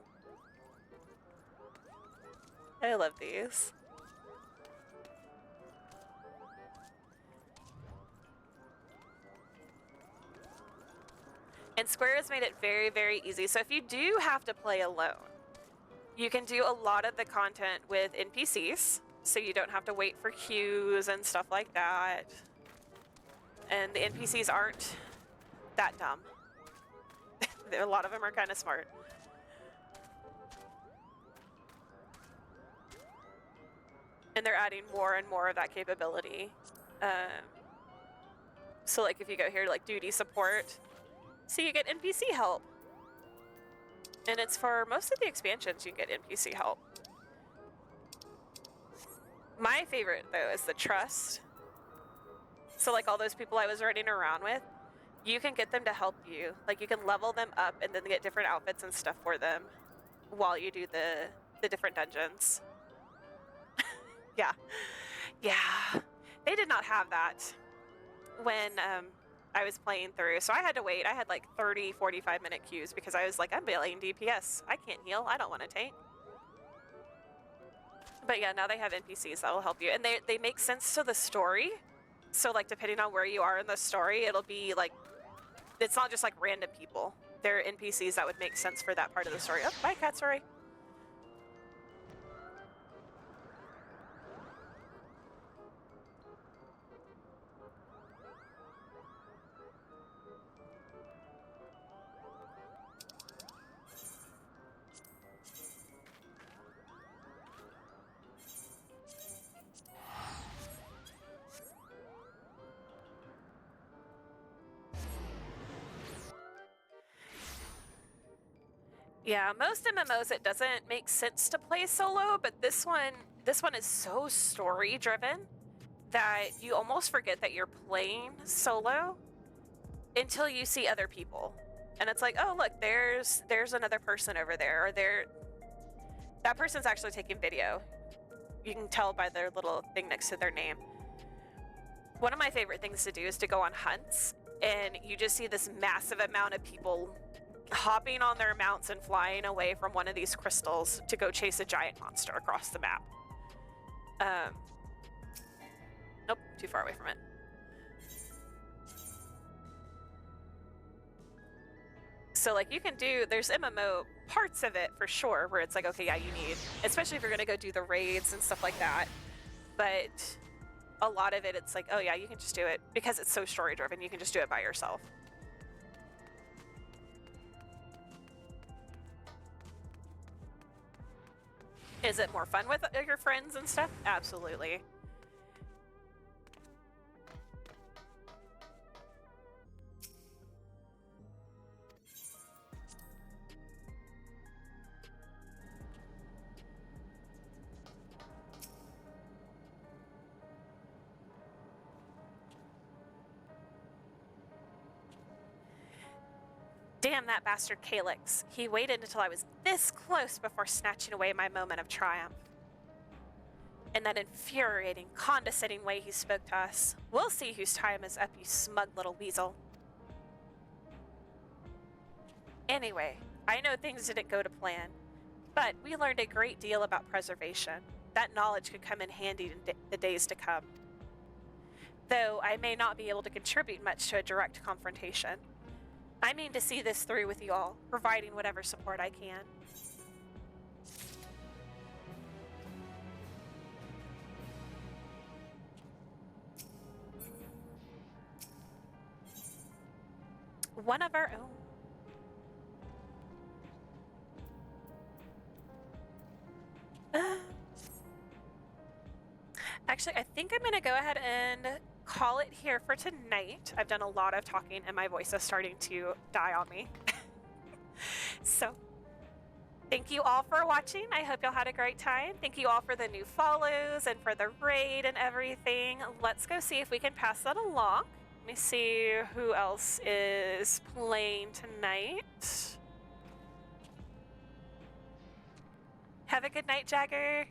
I love these. And Square has made it very, very easy. So if you do have to play alone, you can do a lot of the content with NPCs, so you don't have to wait for queues and stuff like that. And the NPCs aren't that dumb. A lot of them are kind of smart. And they're adding more and more of that capability. So like if you go here to like duty support, so you get NPC help. And it's for most of the expansions you get NPC help. My favorite though is the trust. So like all those people I was running around with, you can get them to help you. Like you can level them up and then get different outfits and stuff for them while you do the different dungeons. Yeah. Yeah. They did not have that when I was playing through. So I had to wait. I had like 30, 45-minute queues because I was like, I'm bailing DPS. I can't heal. I don't want to tank. But yeah, now they have NPCs that will help you. And they make sense to the story. So like depending on where you are in the story, it'll be like, it's not just like random people. They're NPCs that would make sense for that part of the story. Oh, bye, cat, sorry. Yeah, most MMOs it doesn't make sense to play solo, but this one is so story driven that you almost forget that you're playing solo until you see other people. And it's like, oh look, there's another person over there, or that person's actually taking video. You can tell by their little thing next to their name. One of my favorite things to do is to go on hunts, and you just see this massive amount of people hopping on their mounts and flying away from one of these crystals to go chase a giant monster across the map. Nope, too far away from it. So like you can do, there's MMO parts of it for sure where it's like, okay, yeah, you need, especially if you're gonna go do the raids and stuff like that. But a lot of it, it's like, oh yeah, you can just do it because it's so story driven. You can just do it by yourself. Is it more fun with your friends and stuff? Absolutely. Damn that bastard Calyx. He waited until I was this close before snatching away my moment of triumph. In that infuriating, condescending way he spoke to us. We'll see whose time is up, you smug little weasel. Anyway, I know things didn't go to plan, but we learned a great deal about preservation. That knowledge could come in handy in the days to come. Though I may not be able to contribute much to a direct confrontation. I mean to see this through with you all, providing whatever support I can. One of our own. Actually, I think I'm going to go ahead and call it here for tonight. I've done a lot of talking and my voice is starting to die on me. So, thank you all for watching. I hope y'all had a great time. Thank you all for the new follows and for the raid and everything. Let's go see if we can pass that along. Let me see who else is playing tonight. Have a good night, Jagger.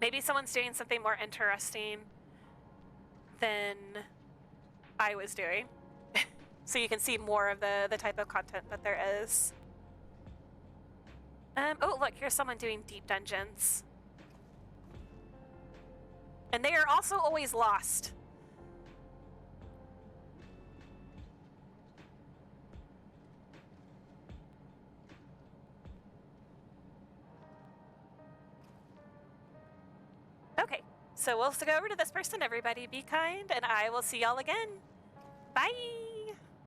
Maybe someone's doing something more interesting than I was doing. So you can see more of the type of content that there is. Oh, look, here's someone doing deep dungeons. And they are also always lost. Okay, so we'll go over to this person. Everybody be kind, and I will see y'all again. Bye!